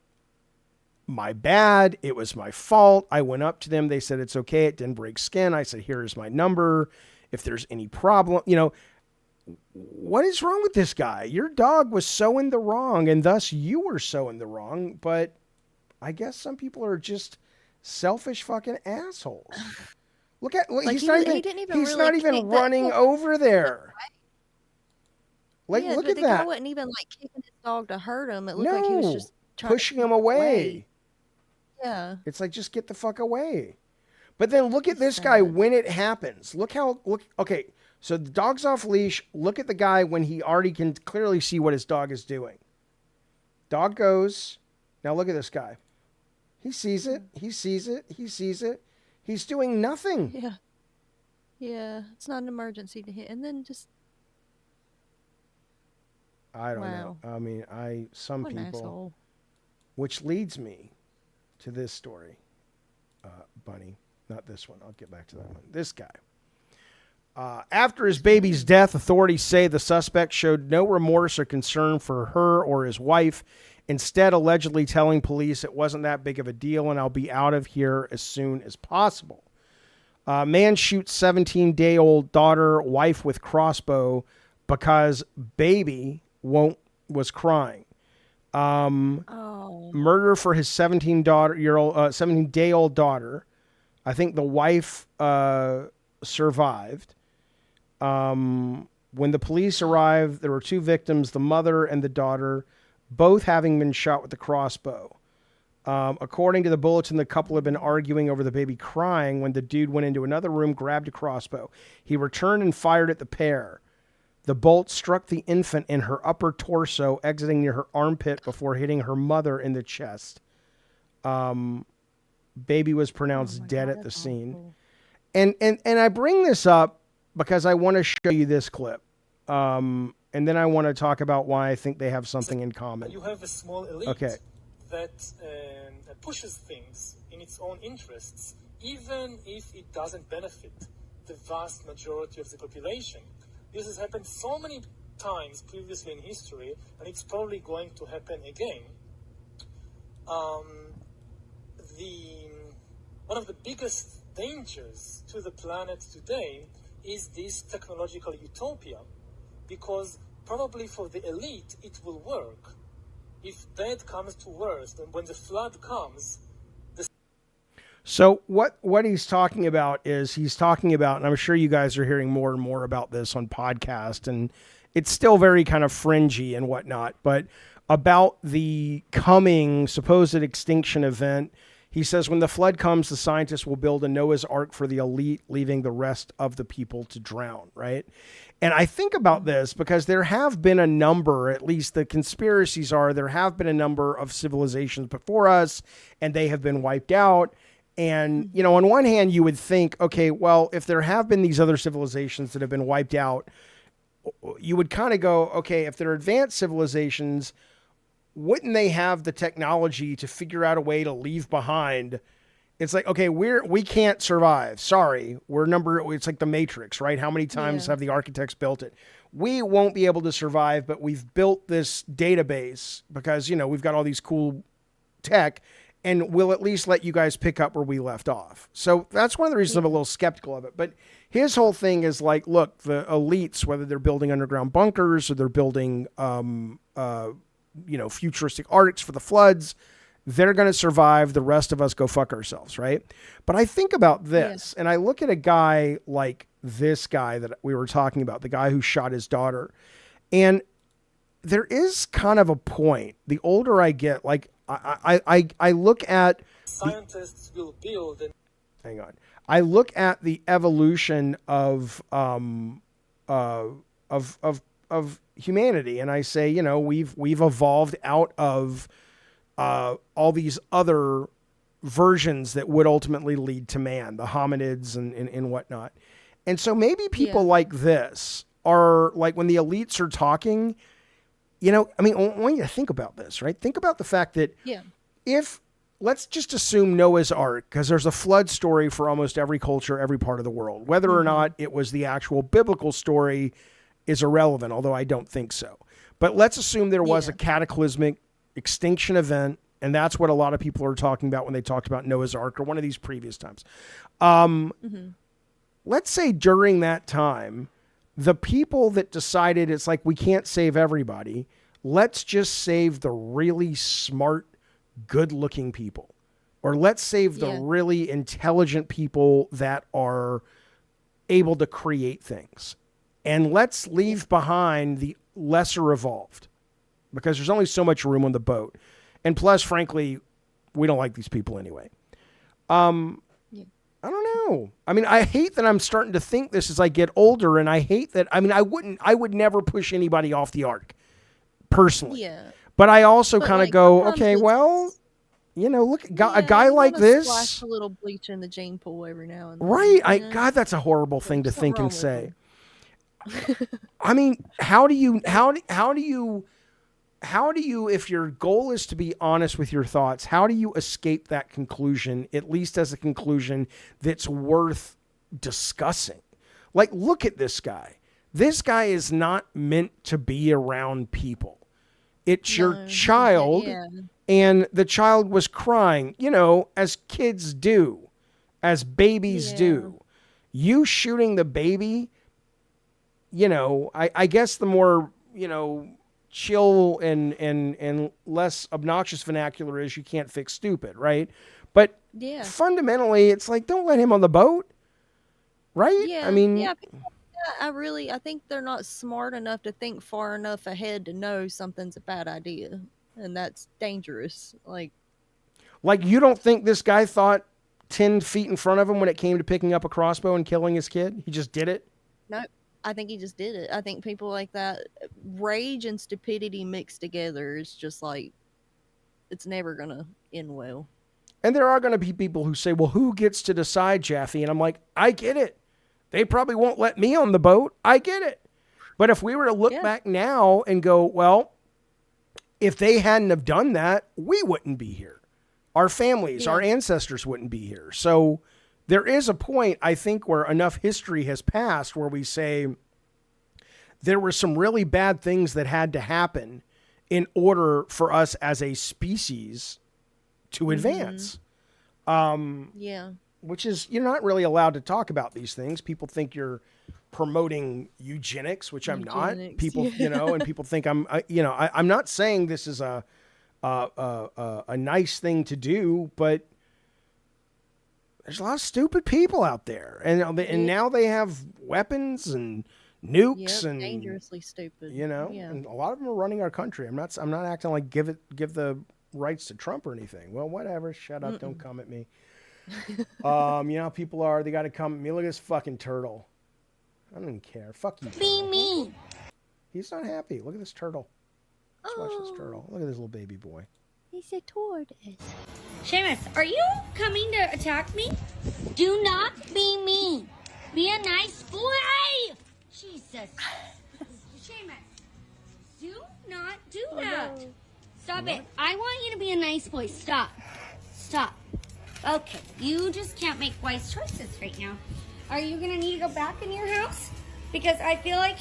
my bad. It was my fault. I went up to them. They said, it's okay. It didn't break skin. I said, here's my number. If there's any problem, what is wrong with this guy? Your dog was so in the wrong, and thus you were so in the wrong. But I guess some people are just selfish fucking assholes. Look at Like he's not even he didn't even he's really not even kick running over there. Like yeah, look but at the guy that. wasn't even like kicking his dog to hurt him. It looked like he was No, just trying to pushing keep him him away. Yeah. It's like just get the fuck away. But then look at It's this guy sad. when it happens. Look. Okay, so the dog's off leash. Look at the guy when he already can clearly see what his dog is doing. Dog goes. Now look at this guy. He sees it. He sees it. He sees it. He's doing nothing. Yeah. Yeah. It's not an emergency to hit. And then just I don't wow. know. I mean, some What an people, asshole. which leads me to this story, Bunny. Not this one. I'll get back to that one. This guy. After his baby's death, authorities say the suspect showed no remorse or concern for her or his wife, instead allegedly telling police it wasn't that big of a deal and I'll be out of here as soon as possible. Man shoots 17-day-old daughter, wife with crossbow because baby was crying. Oh. Murder for his 17-day-old daughter. I think the wife survived. When the police arrived, there were two victims, the mother and the daughter, both having been shot with the crossbow. According to the bulletin, the couple had been arguing over the baby crying when the dude went into another room, grabbed a crossbow. He returned and fired at the pair. The bolt struck the infant in her upper torso, exiting near her armpit before hitting her mother in the chest. Baby was pronounced dead at the scene. Awful. And I bring this up because I want to show you this clip. And then I want to talk about why I think they have something in common. You have a small elite that pushes things in its own interests, even if it doesn't benefit the vast majority of the population. This has happened so many times previously in history, and it's probably going to happen again. One of the biggest dangers to the planet today is this technological utopia, because probably for the elite it will work. If bad comes to worst, and when the flood comes, So what he's talking about is and I'm sure you guys are hearing more and more about this on podcast, and it's still very kind of fringy and whatnot, but about the coming supposed extinction event. He says, when the flood comes, the scientists will build a Noah's Ark for the elite, leaving the rest of the people to drown, right? And I think about this because there have been a number, at least the conspiracies are, there have been a number of civilizations before us, and they have been wiped out. And, you know, on one hand, you would think, okay, well, if there have been these other civilizations that have been wiped out, you would kind of go, okay, if they're advanced civilizations, wouldn't they have the technology to figure out a way to leave behind? It's like, okay, we can't survive. Sorry. It's like the Matrix, right? How many times have the architects built it? We won't be able to survive, but we've built this database because, you know, we've got all these cool tech, and we'll at least let you guys pick up where we left off. So that's one of the reasons I'm a little skeptical of it. But his whole thing is like, look, the elites, whether they're building underground bunkers or they're building, futuristic arcs for the floods, they're going to survive. The rest of us go fuck ourselves, right? But I think about this, and I look at a guy like this guy that we were talking about, the guy who shot his daughter, and there is kind of a point. The older I get, like I look at scientists will build. Hang on. I look at the evolution of humanity, and I say, you know, we've evolved out of all these other versions that would ultimately lead to man, the hominids and whatnot. And so maybe people like this are like, when the elites are talking, you know, I mean, I want you to think about this, right? Think about the fact that if, let's just assume Noah's Ark, because there's a flood story for almost every culture, every part of the world. Whether or not it was the actual biblical story is irrelevant, although I don't think so. But let's assume there was a cataclysmic extinction event, and that's what a lot of people are talking about when they talked about Noah's Ark or one of these previous times. Let's say during that time, the people that decided it's like, we can't save everybody, let's just save the really smart, good-looking people. or let's save the Yeah. really intelligent people that are able to create things. And let's leave behind the lesser evolved, because there's only so much room on the boat. And plus, frankly, we don't like these people anyway. I don't know. I mean, I hate that I'm starting to think this as I get older, and I hate that. I mean, I would never push anybody off the ark, personally. Yeah. But I also But, kind of like, go, sometimes okay, it's- well, you know, look, a Yeah, guy you like wanna this, splash a little bleach in the gene pool every now and then. right? Yeah. God, that's a horrible thing to There's think and something wrong say. I mean, how do you, if your goal is to be honest with your thoughts, how do you escape that conclusion, at least as a conclusion that's worth discussing? Like, look at this guy. This guy is not meant to be around people. It's your No, child, yeah. and the child was crying, you know, as kids do, as babies Yeah. do. You shooting the baby, you know, I guess the more, you know, chill and less obnoxious vernacular is you can't fix stupid, right? But Yeah. fundamentally, it's like, don't let him on the boat, right? Yeah. I mean, yeah, people like that, I think they're not smart enough to think far enough ahead to know something's a bad idea. And that's dangerous. Like, you don't think this guy thought 10 feet in front of him when it came to picking up a crossbow and killing his kid? He just did it? no, I think he just did it. I think people like that, rage and stupidity mixed together is just like, it's never going to end well. And there are going to be people who say, well, who gets to decide, Jaffe? And I'm like, I get it. They probably won't let me on the boat. I get it. But if we were to look back now and go, well, if they hadn't have done that, we wouldn't be here. Our families, our ancestors wouldn't be here. So there is a point, I think, where enough history has passed where we say there were some really bad things that had to happen in order for us as a species to advance. Yeah. Which is, you're not really allowed to talk about these things. People think you're promoting eugenics, which I'm not. People, you know, and people think I'm not saying this is a nice thing to do, but there's a lot of stupid people out there, and now they have weapons and nukes and dangerously stupid. you know, and a lot of them are running our country. I'm not acting like give the rights to Trump or anything. Well, whatever. Shut up. Don't come at me. You know how people are. They got to come at me. Look at this fucking turtle. I don't even care. Fuck you. Be me. He's not happy. Look at this turtle. Let's watch this turtle. Look at this little baby boy. He's a tortoise. Seamus, are you coming to attack me? Do not be mean. Be a nice boy. Jesus. Seamus, do not do that. No. Stop it. I want you to be a nice boy. Stop. Stop. Okay, you just can't make wise choices right now. Are you going to need to go back in your house? Because I feel like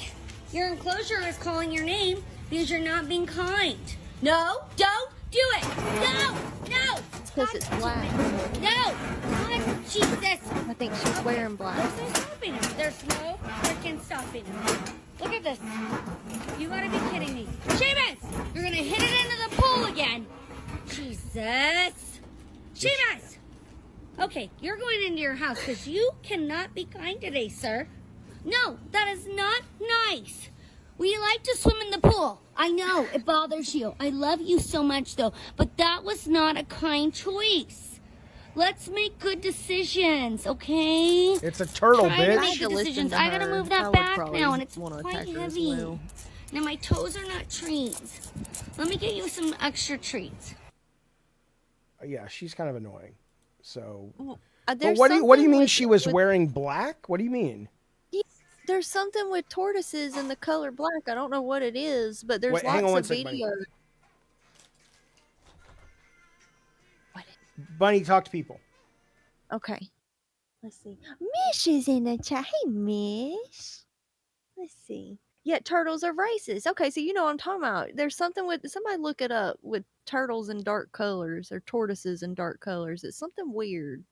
your enclosure is calling your name because you're not being kind. No, don't do it. No, no. It's because it's black. No. God, Jesus. I think she's wearing black. There's no stopping him. There's no freaking stopping him. Look at this. You gotta be kidding me. Seamus, you're gonna hit it into the pool again. Jesus. Seamus. Okay, you're going into your house because you cannot be kind today, sir. No, that is not nice. We like to swim in the pool. I know, it bothers you. I love you so much, though. But that was not a kind choice. Let's make good decisions, okay? It's a turtle, Try to bitch. make good decisions. I gotta move that back now, and it's quite heavy. Now my toes are not treats. Let me get you some extra treats. Yeah, she's kind of annoying. So, but There's what do you something mean with- she was with- wearing black? What do you mean? There's something with tortoises in the color black. I don't know what it is, but there's Wait, hang on lots one of second, Bunny. videos. Bunny, talk to people. Okay. Let's see. Mish is in the chat. Hey, Mish. Let's see. Yeah, turtles are racist. Okay, so you know what I'm talking about. There's something with somebody look it up with turtles in dark colors or tortoises in dark colors. It's something weird.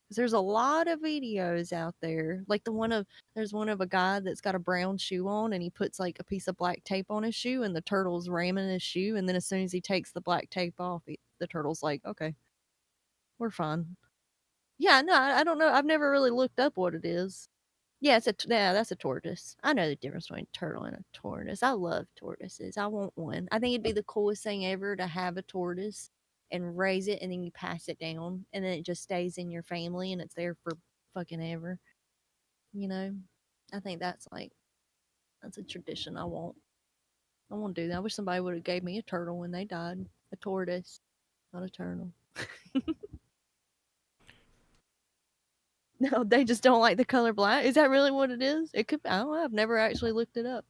'Cause there's a lot of videos out there. Like there's one of a guy that's got a brown shoe on and he puts like a piece of black tape on his shoe and the turtle's ramming his shoe, and then as soon as he takes the black tape off, the turtle's like, okay. We're fine. Yeah, no, I don't know. I've never really looked up what it is. Yeah, that's a tortoise. I know the difference between a turtle and a tortoise. I love tortoises. I want one. I think it'd be the coolest thing ever to have a tortoise and raise it, and then you pass it down, and then it just stays in your family, and it's there for fucking ever. You know, I think that's a tradition I want. I want to do that. I wish somebody would have gave me a turtle when they died. A tortoise, not a turtle. No, they just don't like the color black. Is that really what it is? It could. I don't know. I've never actually looked it up.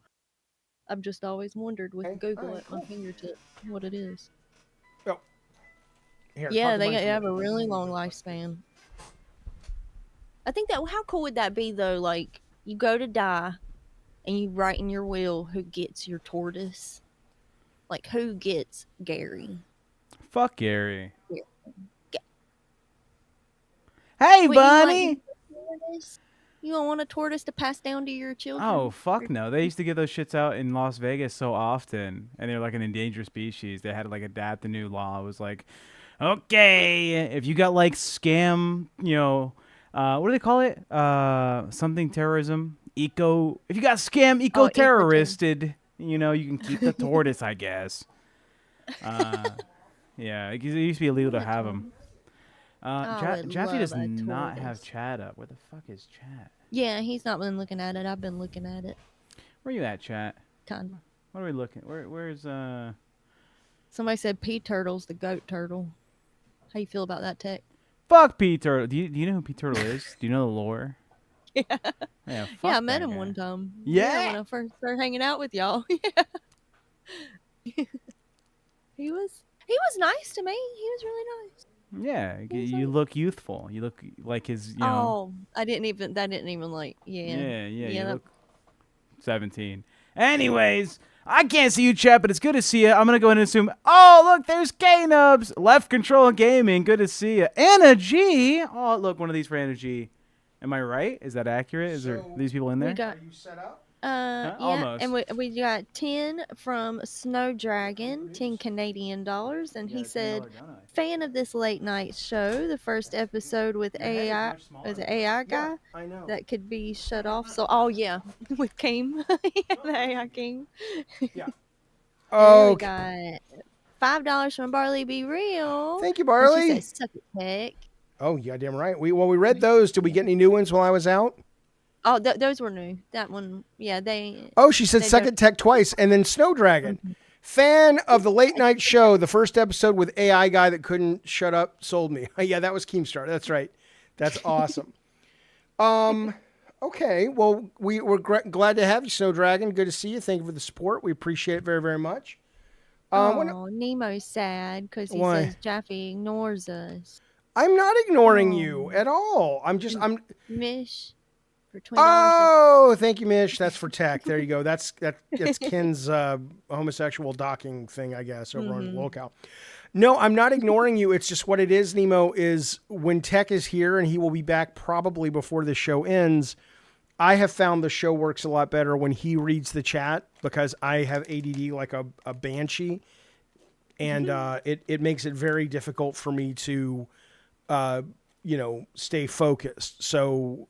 I've just always wondered with Okay, Google alright, at my fingertip what it is. Oh, here, Yeah, talk to they my have a really long lifespan. I think that how cool would that be though? Like you go to die, and you write in your will who gets your tortoise. Like who gets Gary? Fuck Gary. Yeah. Hey, Wait, Bunny! You don't want a tortoise to pass down to your children? Oh, fuck no. They used to give those shits out in Las Vegas so often. And they're like an endangered species. They had to like adapt the new law. It was like, okay, if you got like scam, what do they call it? Something terrorism? If you got scam eco-terroristed, you can keep the tortoise, I guess. Yeah, it used to be illegal to have them. Jaffe does not have chat up. Where the fuck is chat? Yeah, he's not been looking at it. I've been looking at it. Where you at, chat? Kind of. What are we looking? Where's Somebody said P Turtle's the goat turtle. How you feel about that, Tech? Fuck P Turtle. Do you know who P Turtle is? Do you know the lore? Yeah. Yeah, fuck Yeah, I met that him guy. one time. Yeah? When I first started hanging out with y'all. Yeah. He was nice to me. He was really nice. Yeah, you look youthful. You look like his, Oh, that didn't even like, Yeah, you that- look 17. Anyways, I can't see you, chat, but it's good to see you. I'm going to go ahead and assume, oh, look, there's K-Nubs. Left Control Gaming, good to see you. Anna G. Oh, look, one of these for Anna G. Am I right? Is that accurate? Is there these people in there? Are you set up? Yeah, Almost. and we got 10 from Snow Dragon, 10 Canadian dollars, and he said, fan of this late night show, the first episode with AI, is it AI guy? I know. That could be shut off. So, oh yeah, with King, yeah, the AI King. Yeah. Oh, Oh, we got $5 from Barley Be Real. thank you, And Barley. she said, suck it, Tech. Oh, yeah, damn right. We read those. Did we get any new ones while I was out? Oh, those were new. That one, yeah, they. Oh, she said They Second Tech twice, and then Snow Dragon. Fan of the late night show, the first episode with AI guy that couldn't shut up, sold me. Yeah, that was Keemstar. That's right. That's awesome. Okay, well, we're glad to have you, Snow Dragon. Good to see you. Thank you for the support. We appreciate it very, very much. Nemo's sad because he Why? says Jaffe ignores us. I'm not ignoring you at all. I'm Mish for $20. Oh, thank you, Mish. That's for Tech. There you go. That's Ken's homosexual docking thing, I guess, over on Locale. No, I'm not ignoring you. It's just what it is, Nemo, is when Tech is here, and he will be back probably before the show ends, I have found the show works a lot better when he reads the chat because I have ADD like a banshee, and it makes it very difficult for me to stay focused. So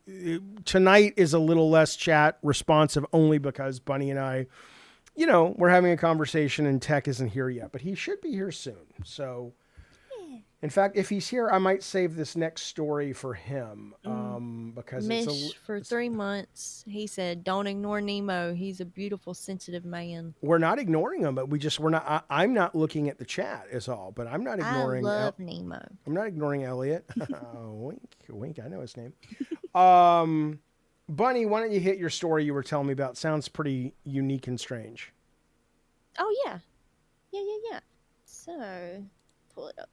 tonight is a little less chat responsive only because Bunny and I, we're having a conversation and Tech isn't here yet, but he should be here soon. So in fact, if he's here, I might save this next story for him because Mish for 3 months. He said, "Don't ignore Nemo. He's a beautiful, sensitive man." we're not ignoring him, but we're not. I'm not looking at the chat is all. But I'm not ignoring. I love Nemo. I'm not ignoring Elliot. Wink, wink. I know his name. Bunny, why don't you hit your story you were telling me about? Sounds pretty unique and strange. Oh yeah, yeah. So pull it up.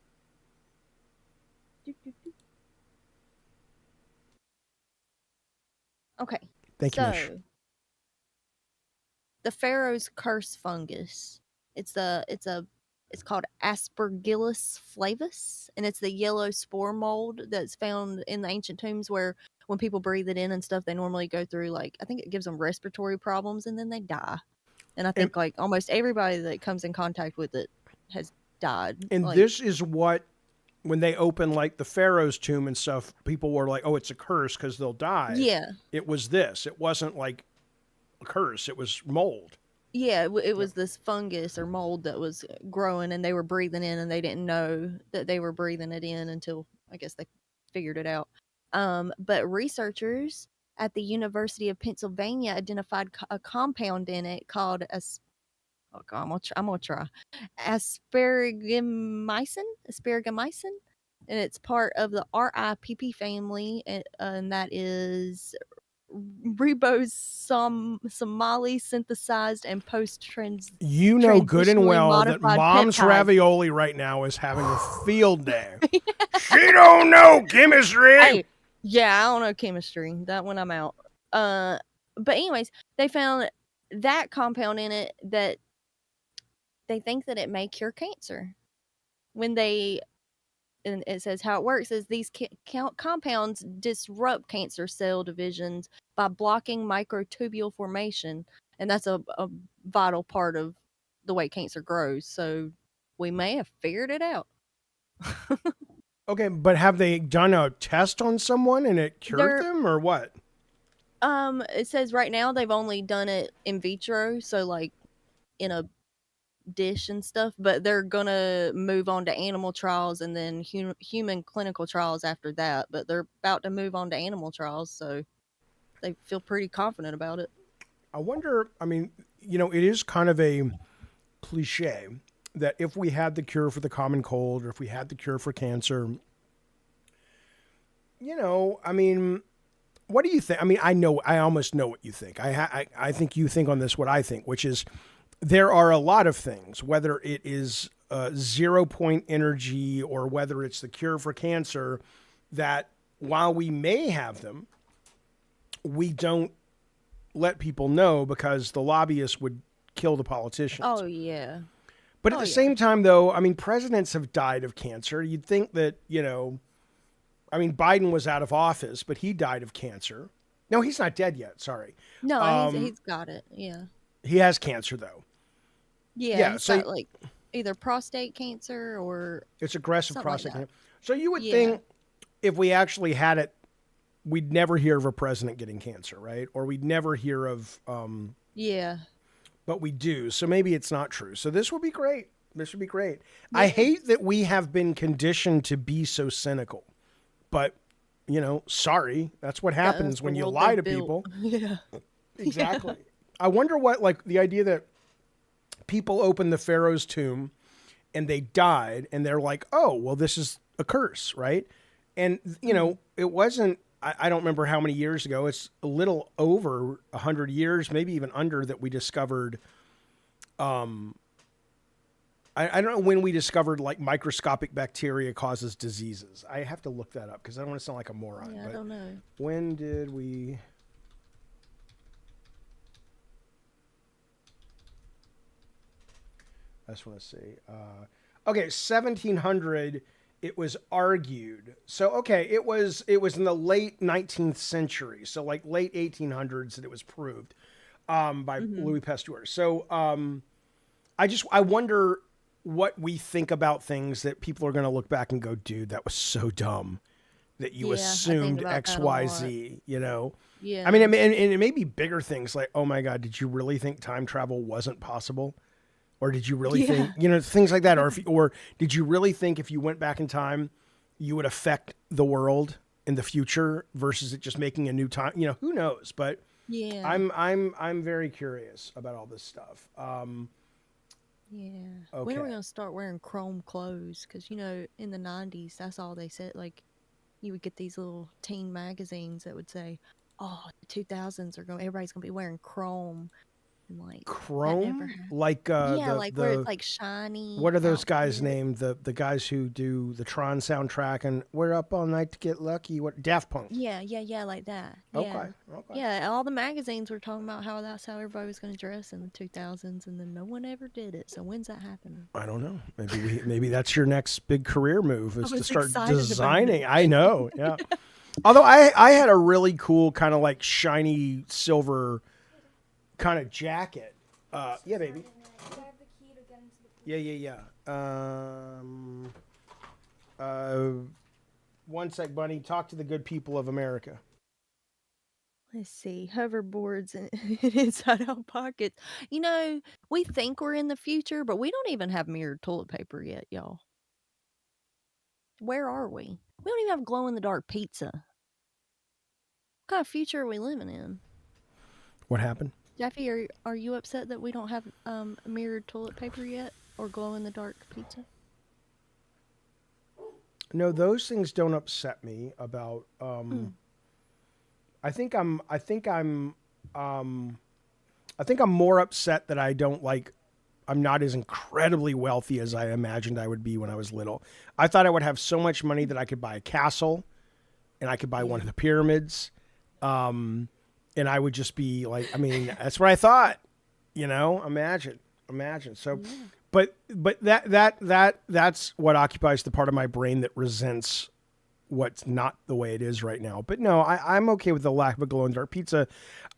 Okay. Thank you, Mish. The Pharaoh's curse fungus. It's called Aspergillus flavus, and it's the yellow spore mold that's found in the ancient tombs where when people breathe it in and stuff, they normally go through I think it gives them respiratory problems and then they die. And I think almost everybody that comes in contact with it has died. And this is what when they open like the Pharaoh's tomb and stuff, people were like, "Oh, it's a curse because they'll die." Yeah. It was this. It wasn't like a curse. It was mold. Yeah, it was this fungus or mold that was growing, and they were breathing in, and they didn't know that they were breathing it in until I guess they figured it out. But researchers at the University of Pennsylvania identified a compound in it called oh God, I'm gonna try asparagomycin, and it's part of the RIPP family, and that is ribosomally synthesized and post-trans. You know good and transitionally well that modified Mom's peptide. ravioli right now is having a field day. She don't know chemistry. Hey, yeah, I don't know chemistry. That one I'm out. But anyways, they found that compound in it that they think that it may cure cancer. And it says how it works is these compounds disrupt cancer cell divisions by blocking microtubule formation, and that's a vital part of the way cancer grows. So we may have figured it out. Okay, but have they done a test on someone and it cured them or what? It says right now they've only done it in vitro, so like in a dish and stuff, but they're gonna move on to animal trials and then human clinical trials after that. But they're about to move on to animal trials, so they feel pretty confident about it. I wonder, I mean, it is kind of a cliche that if we had the cure for the common cold or if we had the cure for cancer, I mean, what do you think? I mean, I almost know what you think. I think you think on this what I think, which is there are a lot of things, whether it is 0 point energy or whether it's the cure for cancer, that while we may have them, we don't let people know because the lobbyists would kill the politicians. Oh, yeah. But at the same time, though, I mean, presidents have died of cancer. You'd think that, I mean, Biden was out of office, but he died of cancer. No, he's not dead yet. Sorry. No, he's got it. Yeah. He has cancer, though. Yeah, he's got like either prostate cancer or it's aggressive prostate like cancer. So you would think if we actually had it, we'd never hear of a president getting cancer, right? Or we'd never hear of but we do. So maybe it's not true. So this would be great. This would be great. Yeah. I hate that we have been conditioned to be so cynical. But, sorry, that's what happens when you lie to people. Yeah. Exactly. Yeah. I wonder what, like, the idea that people opened the Pharaoh's tomb and they died and they're like, oh, well, this is a curse, right? And, it wasn't, I don't remember how many years ago. It's a little over 100 years, maybe even under, that we discovered, I don't know when we discovered like microscopic bacteria causes diseases. I have to look that up because I don't want to sound like a moron. Yeah, I don't know. When did we... I just want to see. Okay, 1700. It was argued. So okay, it was in the late 19th century. So like late 1800s that it was proved by Louis Pasteur. So I wonder what we think about things that people are going to look back and go, dude, that was so dumb that you assumed X, Y, Z. Yeah. I mean, and it may be bigger things like, oh my God, did you really think time travel wasn't possible? Or did you really think, things like that? Or did you really think if you went back in time, you would affect the world in the future versus it just making a new time? Who knows? But I'm very curious about all this stuff. Okay. When are we going to start wearing chrome clothes? Because, in the 90s, that's all they said. Like, you would get these little teen magazines that would say, oh, the 2000s everybody's going to be wearing chrome. And like chrome, like where it's like shiny. What are those guys named? The guys who do the Tron soundtrack and we're up all night to get lucky. What, Daft Punk? Yeah, like that. Okay. Yeah, all the magazines were talking about how that's how everybody was going to dress in the 2000s, and then no one ever did it. So when's that happening? I don't know. Maybe that's your next big career move is to start designing. I know. Yeah. Although I had a really cool kind of like shiny silver kind of jacket. Yeah, baby. Yeah. One sec, Bunny. Talk to the good people of America. Let's see, hoverboards and inside out pockets. You know, we think we're in the future, but we don't even have mirrored toilet paper yet, y'all. Where are we? We don't even have glow in the dark pizza. What kind of future are we living in? What happened? Jeffy, are you upset that we don't have mirrored toilet paper yet or glow in the dark pizza? No, those things don't upset me about I think I'm more upset that I don't like I'm not as incredibly wealthy as I imagined I would be when I was little. I thought I would have so much money that I could buy a castle and I could buy one of the pyramids. And I would just be like, I mean, that's what I thought, you know, imagine. So, but that's what occupies the part of my brain that resents what's not the way it is right now. But no, I'm okay with the lack of a glow in the dark pizza.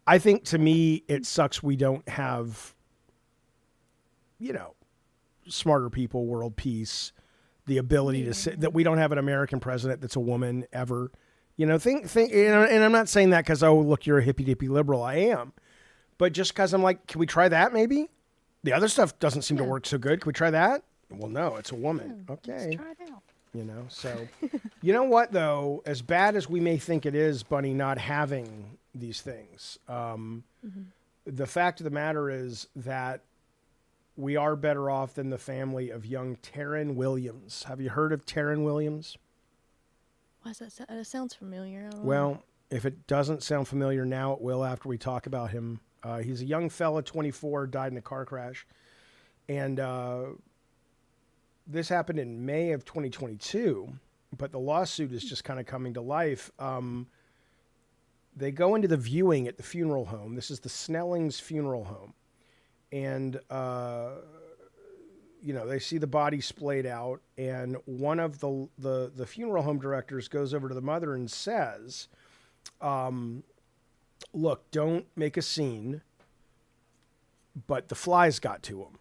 I think to me, it sucks we don't have, you know, smarter people, world peace, the ability to sit, that we don't have an American president that's a woman ever. You know, think, you know, and I'm not saying that because, oh, look, you're a hippy dippy liberal. I am. But just because I'm like, can we try that maybe? The other stuff doesn't seem to work so good. Can we try that? Well, no, it's a woman. Okay. Let's try it out. You know, so, you know what, though, as bad as we may think it is, Bunny, not having these things, the fact of the matter is that we are better off than the family of young Taryn Williams. Have you heard of Taryn Williams? What's that? It sounds familiar. I don't know. Well, if it doesn't sound familiar now, it will after we talk about him. He's a young fella, 24, died in a car crash. And this happened in May of 2022, but the lawsuit is just kind of coming to life. They go into the viewing at the funeral home. This is the Snellings Funeral Home. And, you know, they see the body splayed out, and one of the funeral home directors goes over to the mother and says, look, don't make a scene, but the flies got to him.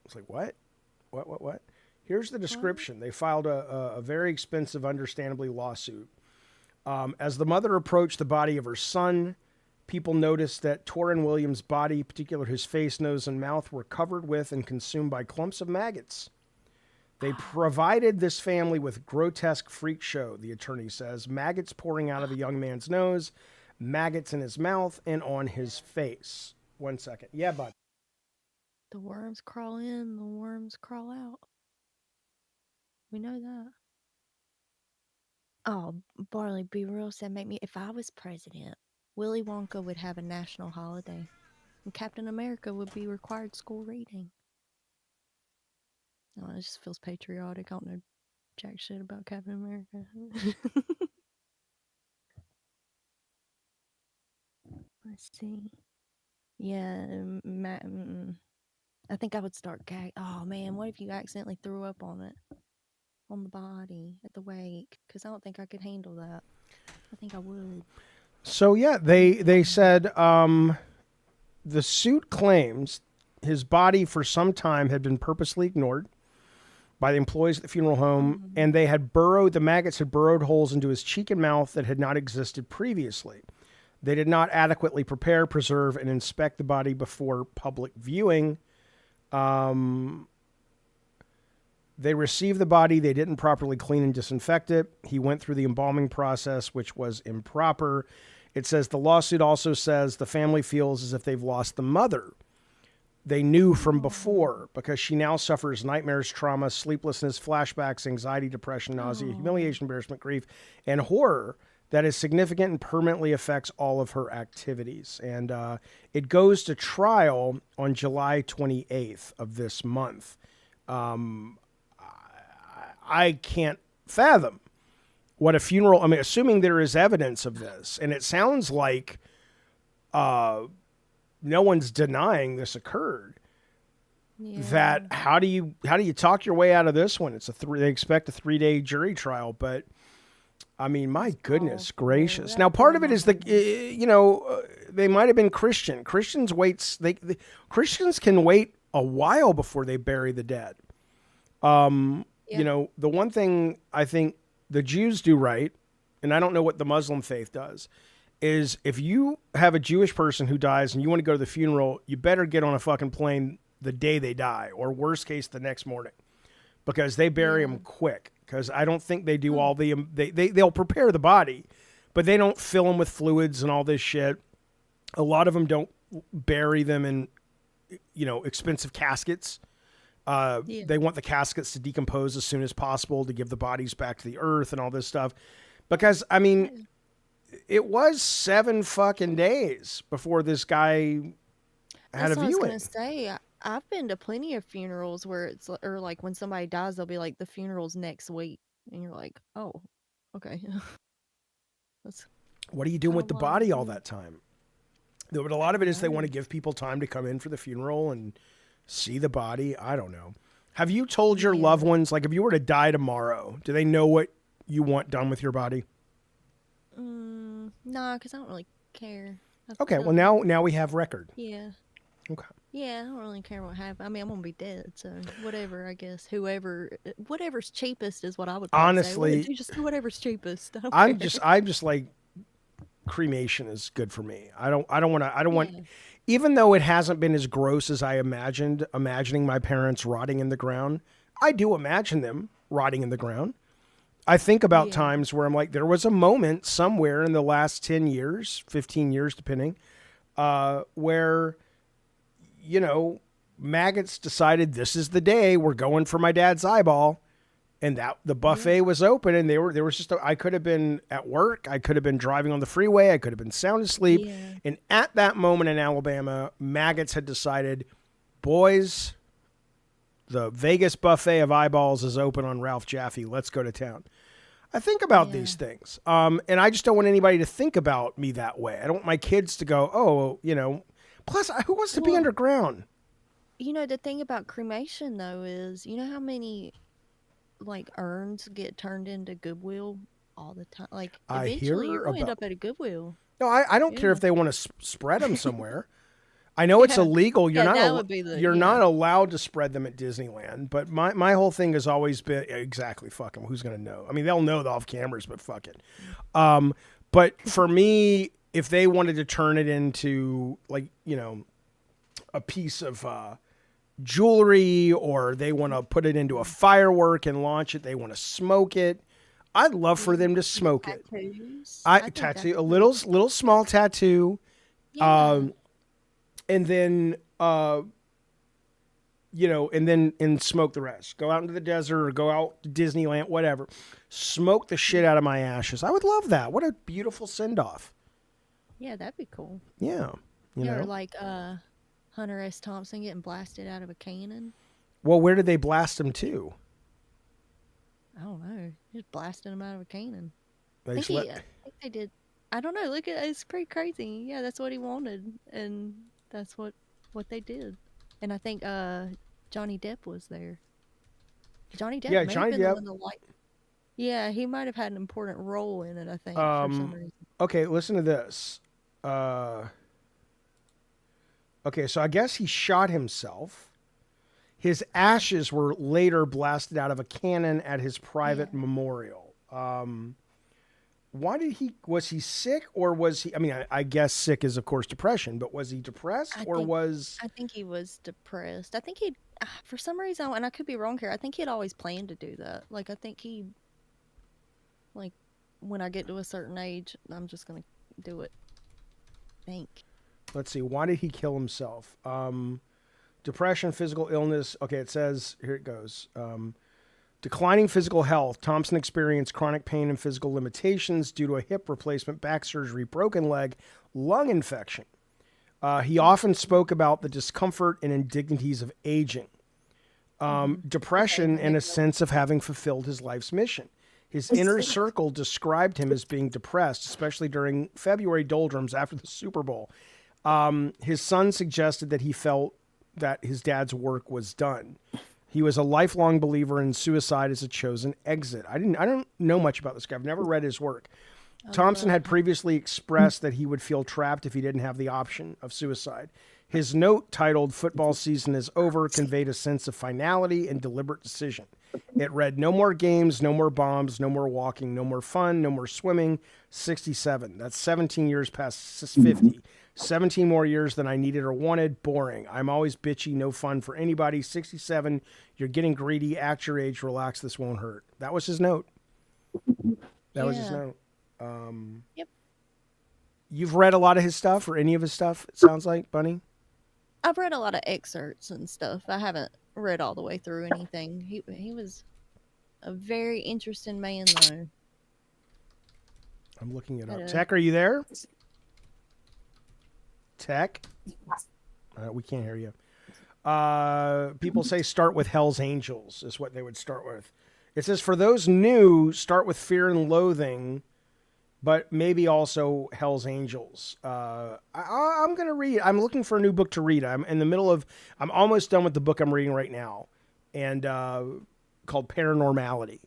It's like, what? What? Here's the description. They filed a very expensive, understandably, lawsuit. As the mother approached the body of her son, people noticed that Torrin Williams' body, particularly his face, nose, and mouth, were covered with and consumed by clumps of maggots. They provided this family with grotesque freak show, the attorney says. Maggots pouring out of the young man's nose, maggots in his mouth, and on his face. 1 second. Yeah, bud. The worms crawl in, the worms crawl out. We know that. Oh, Barley, be real said, make me, if I was president, Willy Wonka would have a national holiday, and Captain America would be required school reading. Oh, it just feels patriotic. I don't know jack shit about Captain America. Let's see. Yeah, I think I would start gag. Oh man, what if you accidentally threw up on it, on the body at the wake? Because I don't think I could handle that. I think I would. So yeah, they said the suit claims his body for some time had been purposely ignored by the employees at the funeral home, and they had the maggots had burrowed holes into his cheek and mouth that had not existed previously. They did not adequately prepare, preserve, and inspect the body before public viewing. They received the body. They didn't properly clean and disinfect it. He went through the embalming process, which was improper. It says the lawsuit also says the family feels as if they've lost the mother they knew from before, because she now suffers nightmares, trauma, sleeplessness, flashbacks, anxiety, depression, nausea, humiliation, embarrassment, grief, and horror that is significant and permanently affects all of her activities. And it goes to trial on July 28th of this month. I can't fathom what a funeral, I mean, assuming there is evidence of this, and it sounds like no one's denying this occurred. Yeah. That how do you talk your way out of this one? They expect a 3-day jury trial, but I mean, my goodness gracious. Now, part of it is they might have been Christian. Christians Christians can wait a while before they bury the dead. you know, the one thing I think the Jews do right, and I don't know what the Muslim faith does, is if you have a Jewish person who dies and you want to go to the funeral, you better get on a fucking plane the day they die, or worst case, the next morning, because they bury them quick. Because I don't think they do all the, they'll prepare the body, but they don't fill them with fluids and all this shit. A lot of them don't bury them in, you know, expensive caskets. They want the caskets to decompose as soon as possible to give the bodies back to the earth and all this stuff. Because, I mean, it was 7 fucking days before this guy had a viewing. I was going to say, I've been to plenty of funerals where it's, or like when somebody dies, they'll be like, the funeral's next week. And you're like, oh, okay. What are you doing with the body all that time? But a lot of it is they want to give people time to come in for the funeral and see the body. I don't know. Have you told your loved ones, like if you were to die tomorrow, do they know what you want done with your body? No, because I don't really care. Okay, well now we have record. Yeah. Okay. Yeah, I don't really care what happens. I mean, I'm gonna be dead, so whatever. I guess whatever's cheapest is what I would honestly say. Just do whatever's cheapest. I'm just like, cremation is good for me. I don't want, even though it hasn't been as gross as I imagining my parents rotting in the ground. I do imagine them rotting in the ground. I think about times where I'm like, there was a moment somewhere in the last 10 years, 15 years, depending, where, you know, maggots decided this is the day we're going for my dad's eyeball. And that the buffet was open, and there was just I could have been at work, I could have been driving on the freeway, I could have been sound asleep. Yeah. And at that moment in Alabama, maggots had decided, boys, the Vegas buffet of eyeballs is open on Ralph Jaffe. Let's go to town. I think about these things. And I just don't want anybody to think about me that way. I don't want my kids to go, oh, you know, plus who wants to be underground? You know, the thing about cremation though is, you know how many like urns get turned into Goodwill all the time. Like eventually you're going to end up at a Goodwill. No, I don't care if they want to spread them somewhere. I know it's illegal. You're not allowed to spread them at Disneyland. But my whole thing has always been exactly fuck them. Who's going to know? I mean, they'll know off cameras, but fuck it. But for me, if they wanted to turn it into like, you know, a piece of jewelry, or they want to put it into a firework and launch it, they want to smoke it, I'd love for them to smoke it. Tattoo a little small tattoo, and then you know, and smoke the rest. Go out into the desert or go out to Disneyland, whatever. Smoke the shit out of my ashes. I would love that. What a beautiful send off. Yeah, that'd be cool. Yeah, you know, or like Hunter S. Thompson getting blasted out of a cannon. Well, where did they blast him to? I don't know. Just blasting him out of a cannon. I think they did. I don't know. Look at it's pretty crazy. Yeah, that's what he wanted, and that's what they did. And I think Johnny Depp was there. Johnny Depp. Yeah, Johnny Depp. Yeah, he might have had an important role in it. I think. For some reason. Okay, listen to this. Okay, so I guess he shot himself. His ashes were later blasted out of a cannon at his private memorial. Why did was he sick, or was he, I mean, I guess sick is of course depression, but was he depressed I think he was depressed. I think he'd, for some reason, and I could be wrong here, I think he'd always planned to do that. Like, I think like, when I get to a certain age, I'm just going to do it. I think. Let's see. Why did he kill himself? Depression, physical illness. Okay, it says, here it goes. Declining physical health. Thompson experienced chronic pain and physical limitations due to a hip replacement, back surgery, broken leg, lung infection. He often spoke about the discomfort and indignities of aging. Depression and a sense of having fulfilled his life's mission. His inner circle described him as being depressed, especially during February doldrums after the Super Bowl. His son suggested that he felt that his dad's work was done. He was a lifelong believer in suicide as a chosen exit. I don't know much about this guy. I've never read his work. Thompson had previously expressed that he would feel trapped if he didn't have the option of suicide. His note titled "Football Season is Over" conveyed a sense of finality and deliberate decision. It read, no more games, no more bombs, no more walking, no more fun, no more swimming. 67. That's 17 years past 50. 17 more years than I needed or wanted. Boring. I'm always bitchy. No fun for anybody. 67. You're getting greedy. At your age, relax. This won't hurt. That was his note. That was his note. Yep. You've read a lot of his stuff or any of his stuff, it sounds like, Bunny? I've read a lot of excerpts and stuff. I haven't read all the way through anything. He was a very interesting man, though. I'm looking it up. Tech, are you there? Tech? We can't hear you. People say start with Hell's Angels is what they would start with. It says, for those new, start with Fear and Loathing, but maybe also Hell's Angels. I'm going to read. I'm looking for a new book to read. I'm almost done with the book I'm reading right now, and called Paranormality,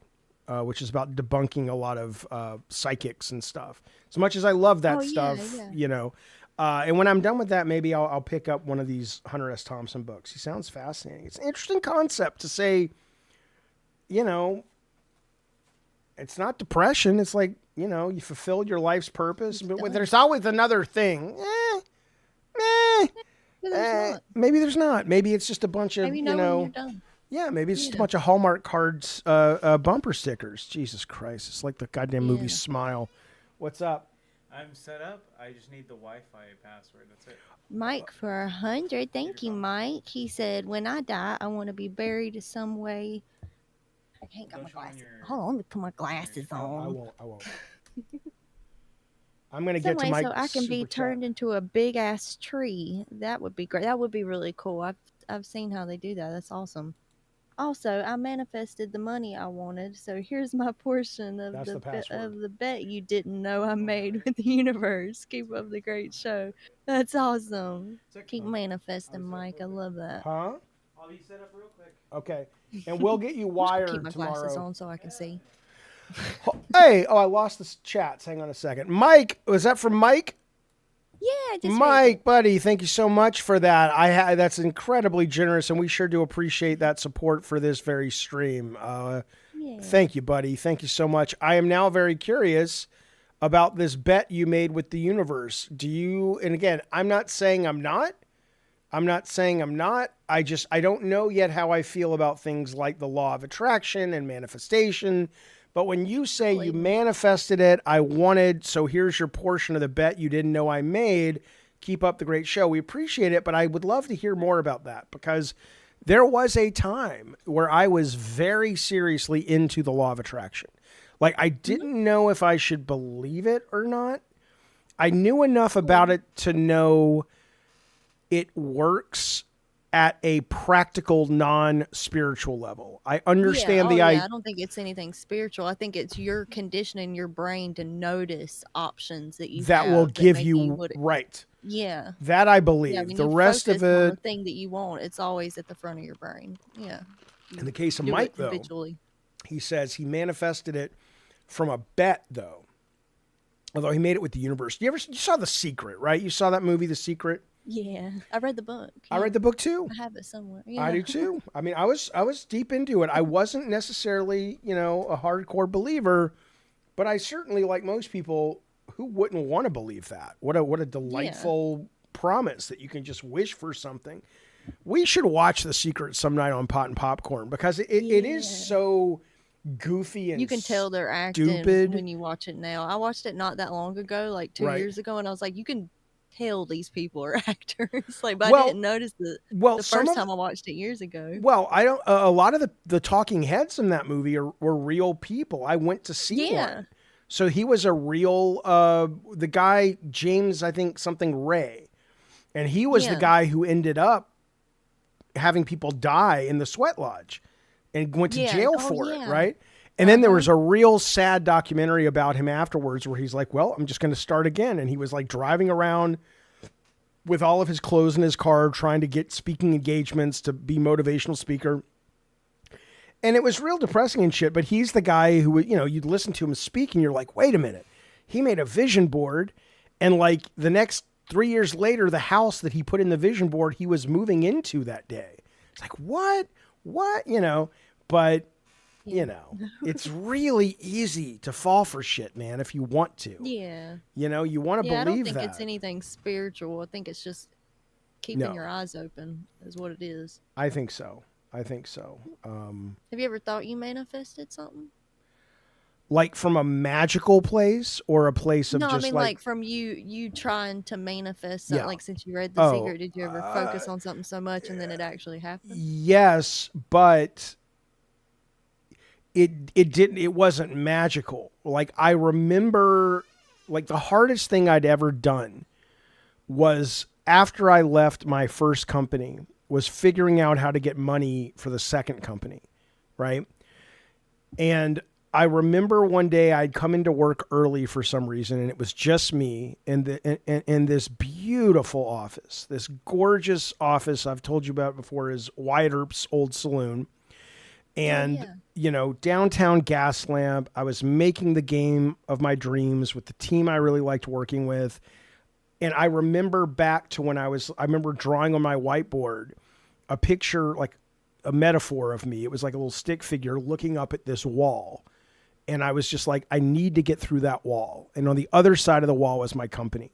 which is about debunking a lot of psychics and stuff. As much as I love that stuff, you know. And when I'm done with that, maybe I'll pick up one of these Hunter S. Thompson books. He sounds fascinating. It's an interesting concept to say, you know, it's not depression. It's like, you know, you fulfilled your life's purpose, but there's always another thing. Maybe there's not. Maybe it's just a bunch of, you know, yeah, maybe it's just a bunch of Hallmark cards, bumper stickers. Jesus Christ. It's like the goddamn movie Smile. What's up? I'm set up. I just need the Wi-Fi password. That's it. Mike for 100. Thank you, Mike. He said, when I die, I want to be buried some way. I can't get my glasses. Hold on, let me put my glasses on. I won't. I'm going to get to my so I can be turned into a big ass tree. That would be great. That would be really cool. I've seen how they do that. That's awesome. Also, I manifested the money I wanted, so here's my portion of the bet you didn't know I made with the universe. Keep up the great show. That's awesome. Keep manifesting, Mike. I love that. Huh? I'll be set up real quick. Okay, and we'll get you wired keep my tomorrow. Glasses on so I can see. Hey, I lost the chats. Hang on a second. Mike, was that from Mike? Yeah, just Mike, buddy, thank you so much for that. That's incredibly generous, and we sure do appreciate that support for this very stream. Thank you, buddy. Thank you so much. I am now very curious about this bet you made with the universe. And again, I'm not saying I'm not. I don't know yet how I feel about things like the law of attraction and manifestation. But when you say you manifested it, I wanted, so here's your portion of the bet you didn't know I made. Keep up the great show. We appreciate it, but I would love to hear more about that, because there was a time where I was very seriously into the law of attraction. Like, I didn't know if I should believe it or not. I knew enough about it to know it works at a practical, non-spiritual level. I understand I don't think it's anything spiritual. I think it's your conditioning your brain to notice options that will give you right. Yeah. That I believe. When the you rest of focus on it, the thing that you want, it's always at the front of your brain. Yeah. In the case of Mike, though, he says he manifested it from a bet, though. Although he made it with the universe. You saw The Secret, right? You saw that movie, The Secret? Yeah, I read the book. I read the book too. I have it somewhere. Yeah. I do too. I mean, I was deep into it. I wasn't necessarily, you know, a hardcore believer, but I certainly, like most people, who wouldn't want to believe that? What a delightful promise that you can just wish for something. We should watch The Secret some night on Pot and Popcorn, because it is so goofy and you can tell they're acting when you watch it now. I watched it not that long ago, like 2 years ago, and I was like, you can tell these people are actors. Like, but I didn't notice the first time I watched it years ago. Well, I don't. A lot of the talking heads in that movie were real people. I went to see one, so he was a real. The guy James, I think something Ray, and he was the guy who ended up having people die in the sweat lodge, and went to jail for it, right? And then there was a real sad documentary about him afterwards where he's like, well, I'm just going to start again. And he was like driving around with all of his clothes in his car, trying to get speaking engagements to be motivational speaker. And it was real depressing and shit. But he's the guy who, you know, you'd listen to him speak and you're like, wait a minute. He made a vision board. And like the next 3 years later, the house that he put in the vision board, he was moving into that day. It's like, what? You know, but you know, it's really easy to fall for shit, man, if you want to. Yeah. You know, you want to Yeah, I don't believe think that. it's anything spiritual. I think it's just keeping your eyes open is what it is. I think so. Have you ever thought you manifested something? Like from a magical place or a place of No, just I mean like from you trying to manifest something. Yeah. Like since you read The Oh, Secret, did you ever focus on something so much and then it actually happened? yes, but it wasn't magical. Like I remember, like the hardest thing I'd ever done was after I left my first company was figuring out how to get money for the second company, right? And I remember one day I'd come into work early for some reason, and it was just me in this beautiful office, this gorgeous office I've told you about before is Wyatt Earp's old saloon. And, you know, downtown Gaslamp, I was making the game of my dreams with the team I really liked working with. And I remember back to when I remember drawing on my whiteboard a picture, like a metaphor of me. It was like a little stick figure looking up at this wall. And I was just like, I need to get through that wall. And on the other side of the wall was my company.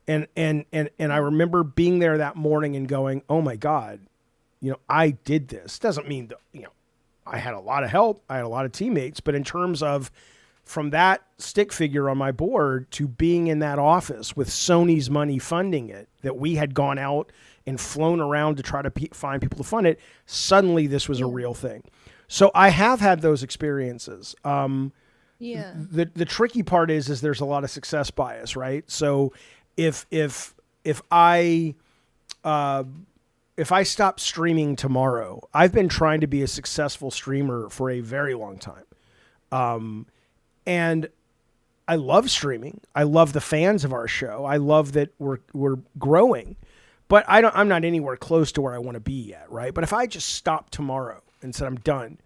And I remember being there that morning and going, oh my God, you know, I did this. Doesn't mean that, you know, I had a lot of help. I had a lot of teammates, but in terms of from that stick figure on my board to being in that office with Sony's money funding it, that we had gone out and flown around to try to find people to fund it. Suddenly this was a real thing. So I have had those experiences. The tricky part is there's a lot of success bias, right? So if I stop streaming tomorrow, I've been trying to be a successful streamer for a very long time. And I love streaming. I love the fans of our show. I love that we're growing, but I'm not anywhere close to where I want to be yet. Right. But if I just stopped tomorrow and said, I'm done,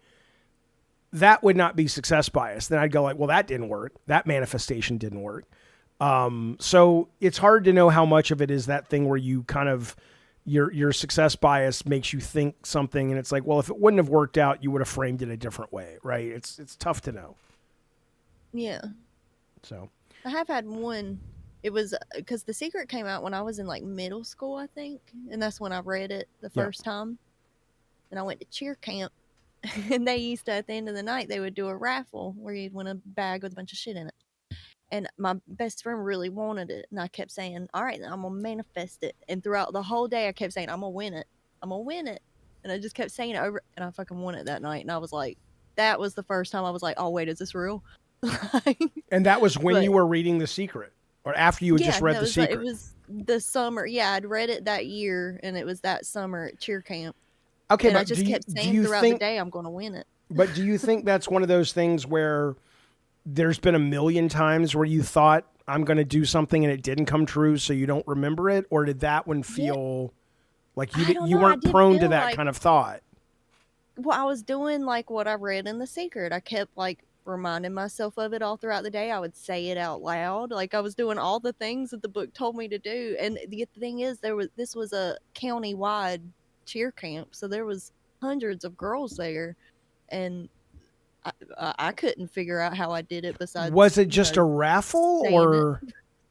that would not be success bias. Then I'd go like, well, that didn't work. That manifestation didn't work. So it's hard to know how much of it is that thing where you kind of, your success bias makes you think something. And it's like, well, if it wouldn't have worked out, you would have framed it a different way. Right. It's tough to know. Yeah. So I have had one. It was because The Secret came out when I was in like middle school, I think. And that's when I read it the first time. And I went to cheer camp. And they used to, at the end of the night, they would do a raffle where you'd win a bag with a bunch of shit in it. And my best friend really wanted it. And I kept saying, all right, I'm going to manifest it. And throughout the whole day, I kept saying, I'm going to win it. I'm going to win it. And I just kept saying it over. And I fucking won it that night. And I was like, that was the first time I was like, oh, wait, is this real? And that was when you were reading The Secret, or after you had just read The Secret? It was the summer. Yeah, I'd read it that year, and it was that summer at cheer camp. Okay, and but I just kept saying throughout the day, I'm going to win it. But do you think that's one of those things where there's been a million times where you thought, I'm going to do something and it didn't come true, so you don't remember it? Or did that one feel like you weren't prone to that kind of thought? Well, I was doing like what I read in The Secret. I kept like reminding myself of it all throughout the day. I would say it out loud. Like I was doing all the things that the book told me to do. And the thing is, this was a county-wide cheer camp, so there was hundreds of girls there, and I couldn't figure out how I did it. Besides, was it just a raffle, or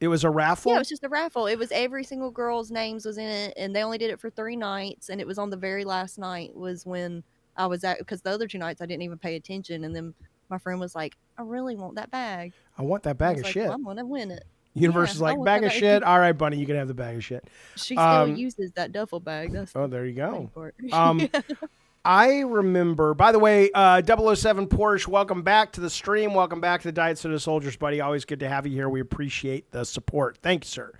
it was a raffle? Yeah, it was just a raffle. It was every single girl's names was in it, and they only did it for 3 nights. And it was on the very last night was when I was at, because the other 2 nights I didn't even pay attention. And then my friend was like, I really want that bag. I want that bag of shit. Well, I'm gonna win it. Universe is like, bag of shit. All right, Bunny, you can have the bag of shit. She still uses that duffel bag. That's there you go. I remember, by the way, 007 Porsche, welcome back to the stream. Welcome back to the Diet Soda Soldiers, buddy. Always good to have you here. We appreciate the support. Thank you, sir.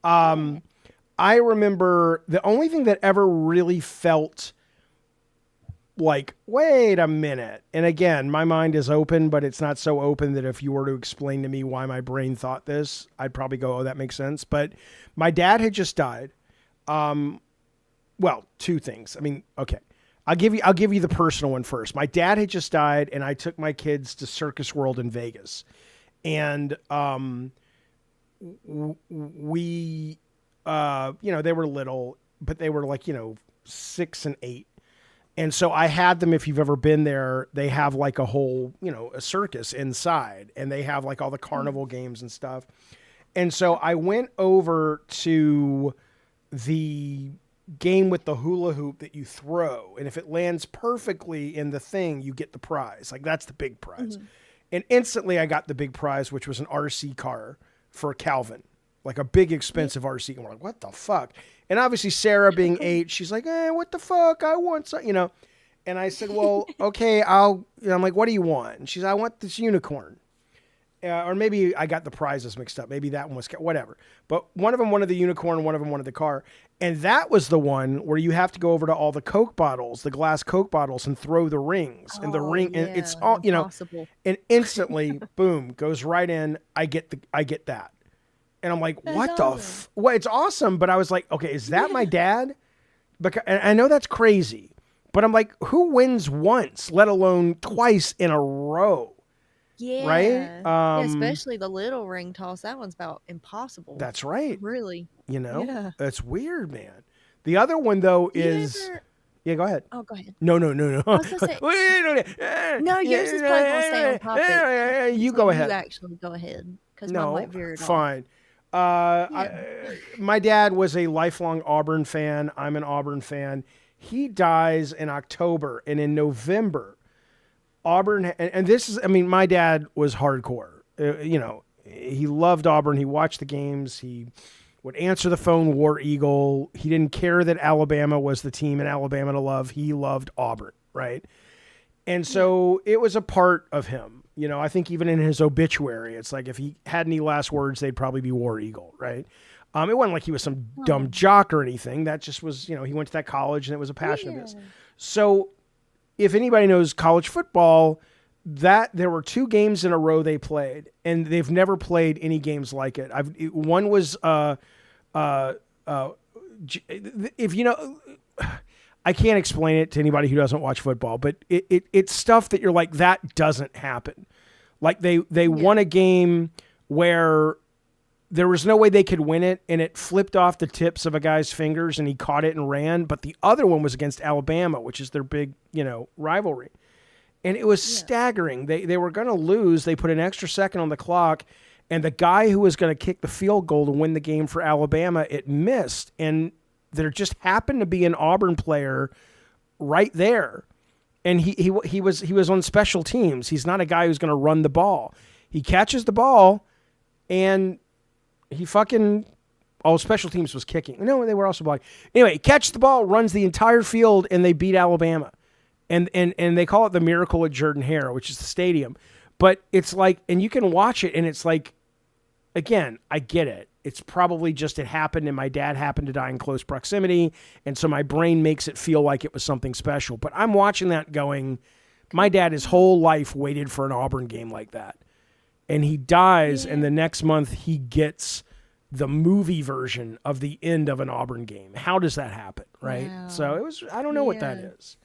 I remember the only thing that ever really felt like, wait a minute. And again, my mind is open, but it's not so open that if you were to explain to me why my brain thought this, I'd probably go, oh, that makes sense. But my dad had just died. Well, 2 things. I mean, okay. I'll give you the personal one first. My dad had just died, and I took my kids to Circus World in Vegas. And we, they were little, but they were like, 6 and 8. And so I had them, if you've ever been there, they have like a whole, a circus inside, and they have like all the carnival games and stuff. And so I went over to the game with the hula hoop that you throw. And if it lands perfectly in the thing, you get the prize. Like that's the big prize. And instantly I got the big prize, which was an RC car for Calvin, like a big expensive RC. And we're like, what the fuck? And obviously Sarah being 8, she's like, what the fuck? I want some, And I said, well, okay, I'm like, what do you want? And she's, I want this unicorn. Or maybe I got the prizes mixed up. Maybe that one was, whatever. But one of them wanted the unicorn, one of them wanted the car. And that was the one where you have to go over to all the Coke bottles, the glass Coke bottles, and throw the rings. And the ring, and it's all, impossible. And instantly, boom, goes right in. I get that. And I'm like, what awesome. Well, it's awesome. But I was like, okay, is that my dad? Because and I know that's crazy, but I'm like, who wins once, let alone twice in a row? Yeah. Right? Yeah, especially the little ring toss. That one's about impossible. That's right. Really. Yeah. That's weird, man. The other one though is yeah, go ahead. Oh, go ahead. No. I was gonna say, no, yours is probably gonna stay on topic. You go ahead. You actually go ahead, because No, mine might veer it off. fine. My dad was a lifelong Auburn fan. I'm an Auburn fan. He dies in October, and in November, Auburn, and this is, my dad was hardcore. He loved Auburn. He watched the games. He would answer the phone, War Eagle. He didn't care that Alabama was the team in Alabama to love. He loved Auburn, right? And so it was a part of him. I think even in his obituary, it's like if he had any last words, they'd probably be War Eagle, right? It wasn't like he was some dumb jock or anything. That just was, he went to that college and it was a passion of his. So if anybody knows college football, that there were 2 games in a row they played, and they've never played any games like it. One was if I can't explain it to anybody who doesn't watch football, but it's stuff that you're like, that doesn't happen. Like they won a game where there was no way they could win it, and it flipped off the tips of a guy's fingers, and he caught it and ran. But the other one was against Alabama, which is their big, rivalry. And it was staggering. They were going to lose. They put an extra second on the clock, and the guy who was going to kick the field goal to win the game for Alabama, it missed. And there just happened to be an Auburn player right there. And he was on special teams. He's not a guy who's going to run the ball. He catches the ball, and he special teams was kicking. No, they were also blocking. Anyway, he catches the ball, runs the entire field, and they beat Alabama. And they call it the Miracle at Jordan-Hare, which is the stadium. But it's like, and you can watch it, and it's like, again, I get it. It's probably just it happened, and my dad happened to die in close proximity, and so my brain makes it feel like it was something special. But I'm watching that going, my dad his whole life waited for an Auburn game like that. And he dies, and the next month he gets the movie version of the end of an Auburn game. How does that happen, right? Wow. So it was, I don't know what that is.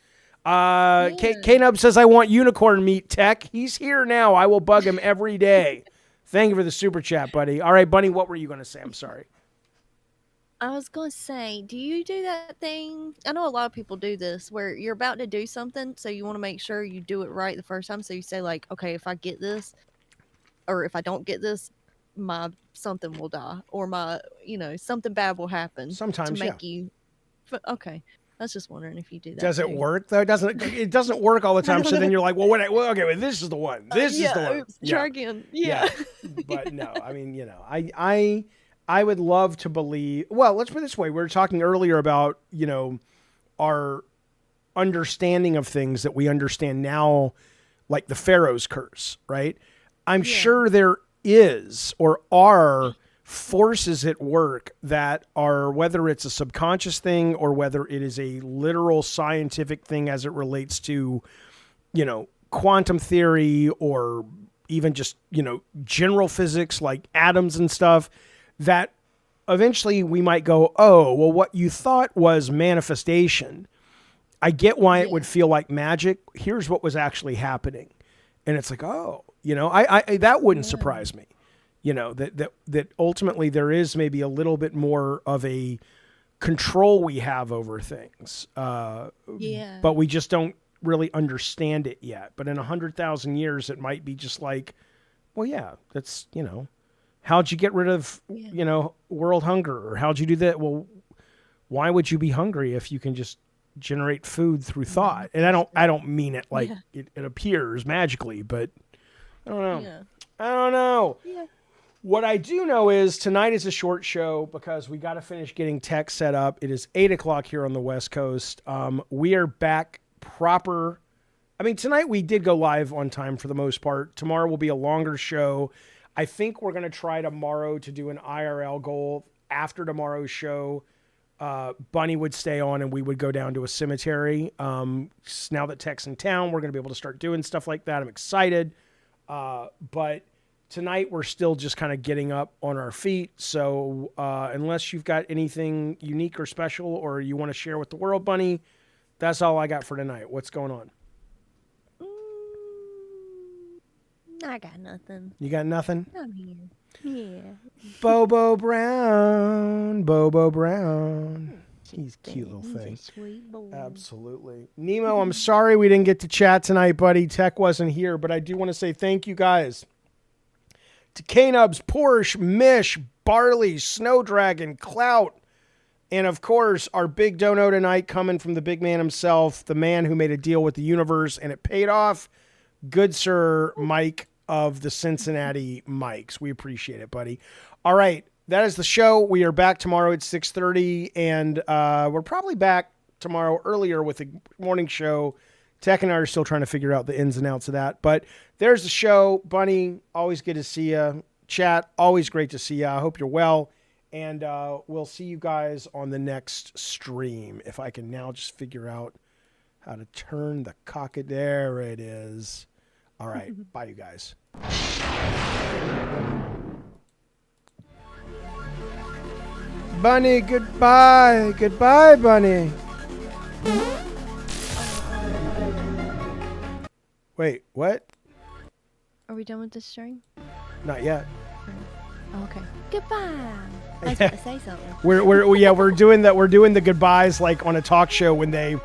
K-Nub says, I want unicorn meat, Tech. He's here now. I will bug him every day. Thank you for the super chat, buddy. All right, Bunny, what were you going to say? I'm sorry. I was going to say, do you do that thing? I know a lot of people do this where you're about to do something, so you want to make sure you do it right the first time. So you say like, okay, if I get this, or if I don't get this, my something will die, or my, something bad will happen. Sometimes, to make you. Okay. I was just wondering if you do that. Does it too. work though? It doesn't work all the time. So then you're like, well, okay, well, this is the one. This is the one. Oops, try again. Yeah. But no, I would love to believe. Well, let's put it this way: we were talking earlier about our understanding of things that we understand now, like the Pharaoh's curse, right? I'm sure there is or are forces at work that are, whether it's a subconscious thing or whether it is a literal scientific thing as it relates to, quantum theory or even just, general physics like atoms and stuff, that eventually we might go, oh, well, what you thought was manifestation, I get why it would feel like magic. Here's what was actually happening. And it's like, oh, I that wouldn't surprise me. That ultimately there is maybe a little bit more of a control we have over things. Yeah. But we just don't really understand it yet. But in 100,000 years, it might be just like, well, yeah, that's, you know, how'd you get rid of, you know, world hunger? Or how'd you do that? Well, why would you be hungry if you can just generate food through thought? And I don't mean it like it appears magically, but I don't know. Yeah. I don't know. Yeah. What I do know is tonight is a short show because we got to finish getting tech set up. It is 8:00 here on the West Coast. We are back proper. I mean, tonight we did go live on time for the most part. Tomorrow will be a longer show. I think we're going to try tomorrow to do an IRL goal after tomorrow's show. Bunny would stay on and we would go down to a cemetery. Now that Tech's in town, we're going to be able to start doing stuff like that. I'm excited. But tonight we're still just kind of getting up on our feet. So unless you've got anything unique or special or you want to share with the world, Bunny, that's all I got for tonight. What's going on? I got nothing. You got nothing? I'm here. Yeah. Bobo Brown. Bobo Brown. He's a cute little thing. He's a sweet boy. Absolutely. Nemo, I'm sorry we didn't get to chat tonight, buddy. Tech wasn't here, but I do want to say thank you guys to K-Nubs, Porsche, Mish, Barley, Snow Dragon, Clout, and of course, our big dono tonight coming from the big man himself, the man who made a deal with the universe and it paid off. Good sir, Mike of the Cincinnati Mikes. We appreciate it, buddy. All right. That is the show. We are back tomorrow at 6:30, and we're probably back tomorrow earlier with a morning show. Tech and I are still trying to figure out the ins and outs of that. But there's the show. Bunny, always good to see you. Chat, always great to see you. I hope you're well. And we'll see you guys on the next stream. If I can now just figure out how to turn the cocket. There it is. All right. Bye, you guys. Bunny, goodbye. Goodbye, Bunny. Wait, what? Are we done with this stream? Not yet. Oh, okay. Goodbye. I was going to say something. We're doing that. We're doing the goodbyes like on a talk show when they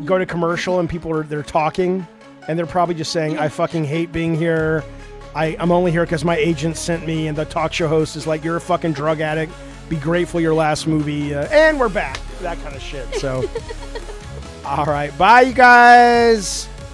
go to commercial and they're talking and they're probably just saying, I fucking hate being here. I'm only here because my agent sent me, and the talk show host is like, you're a fucking drug addict. Be grateful your last movie. And we're back. That kind of shit. So, all right. Bye, you guys.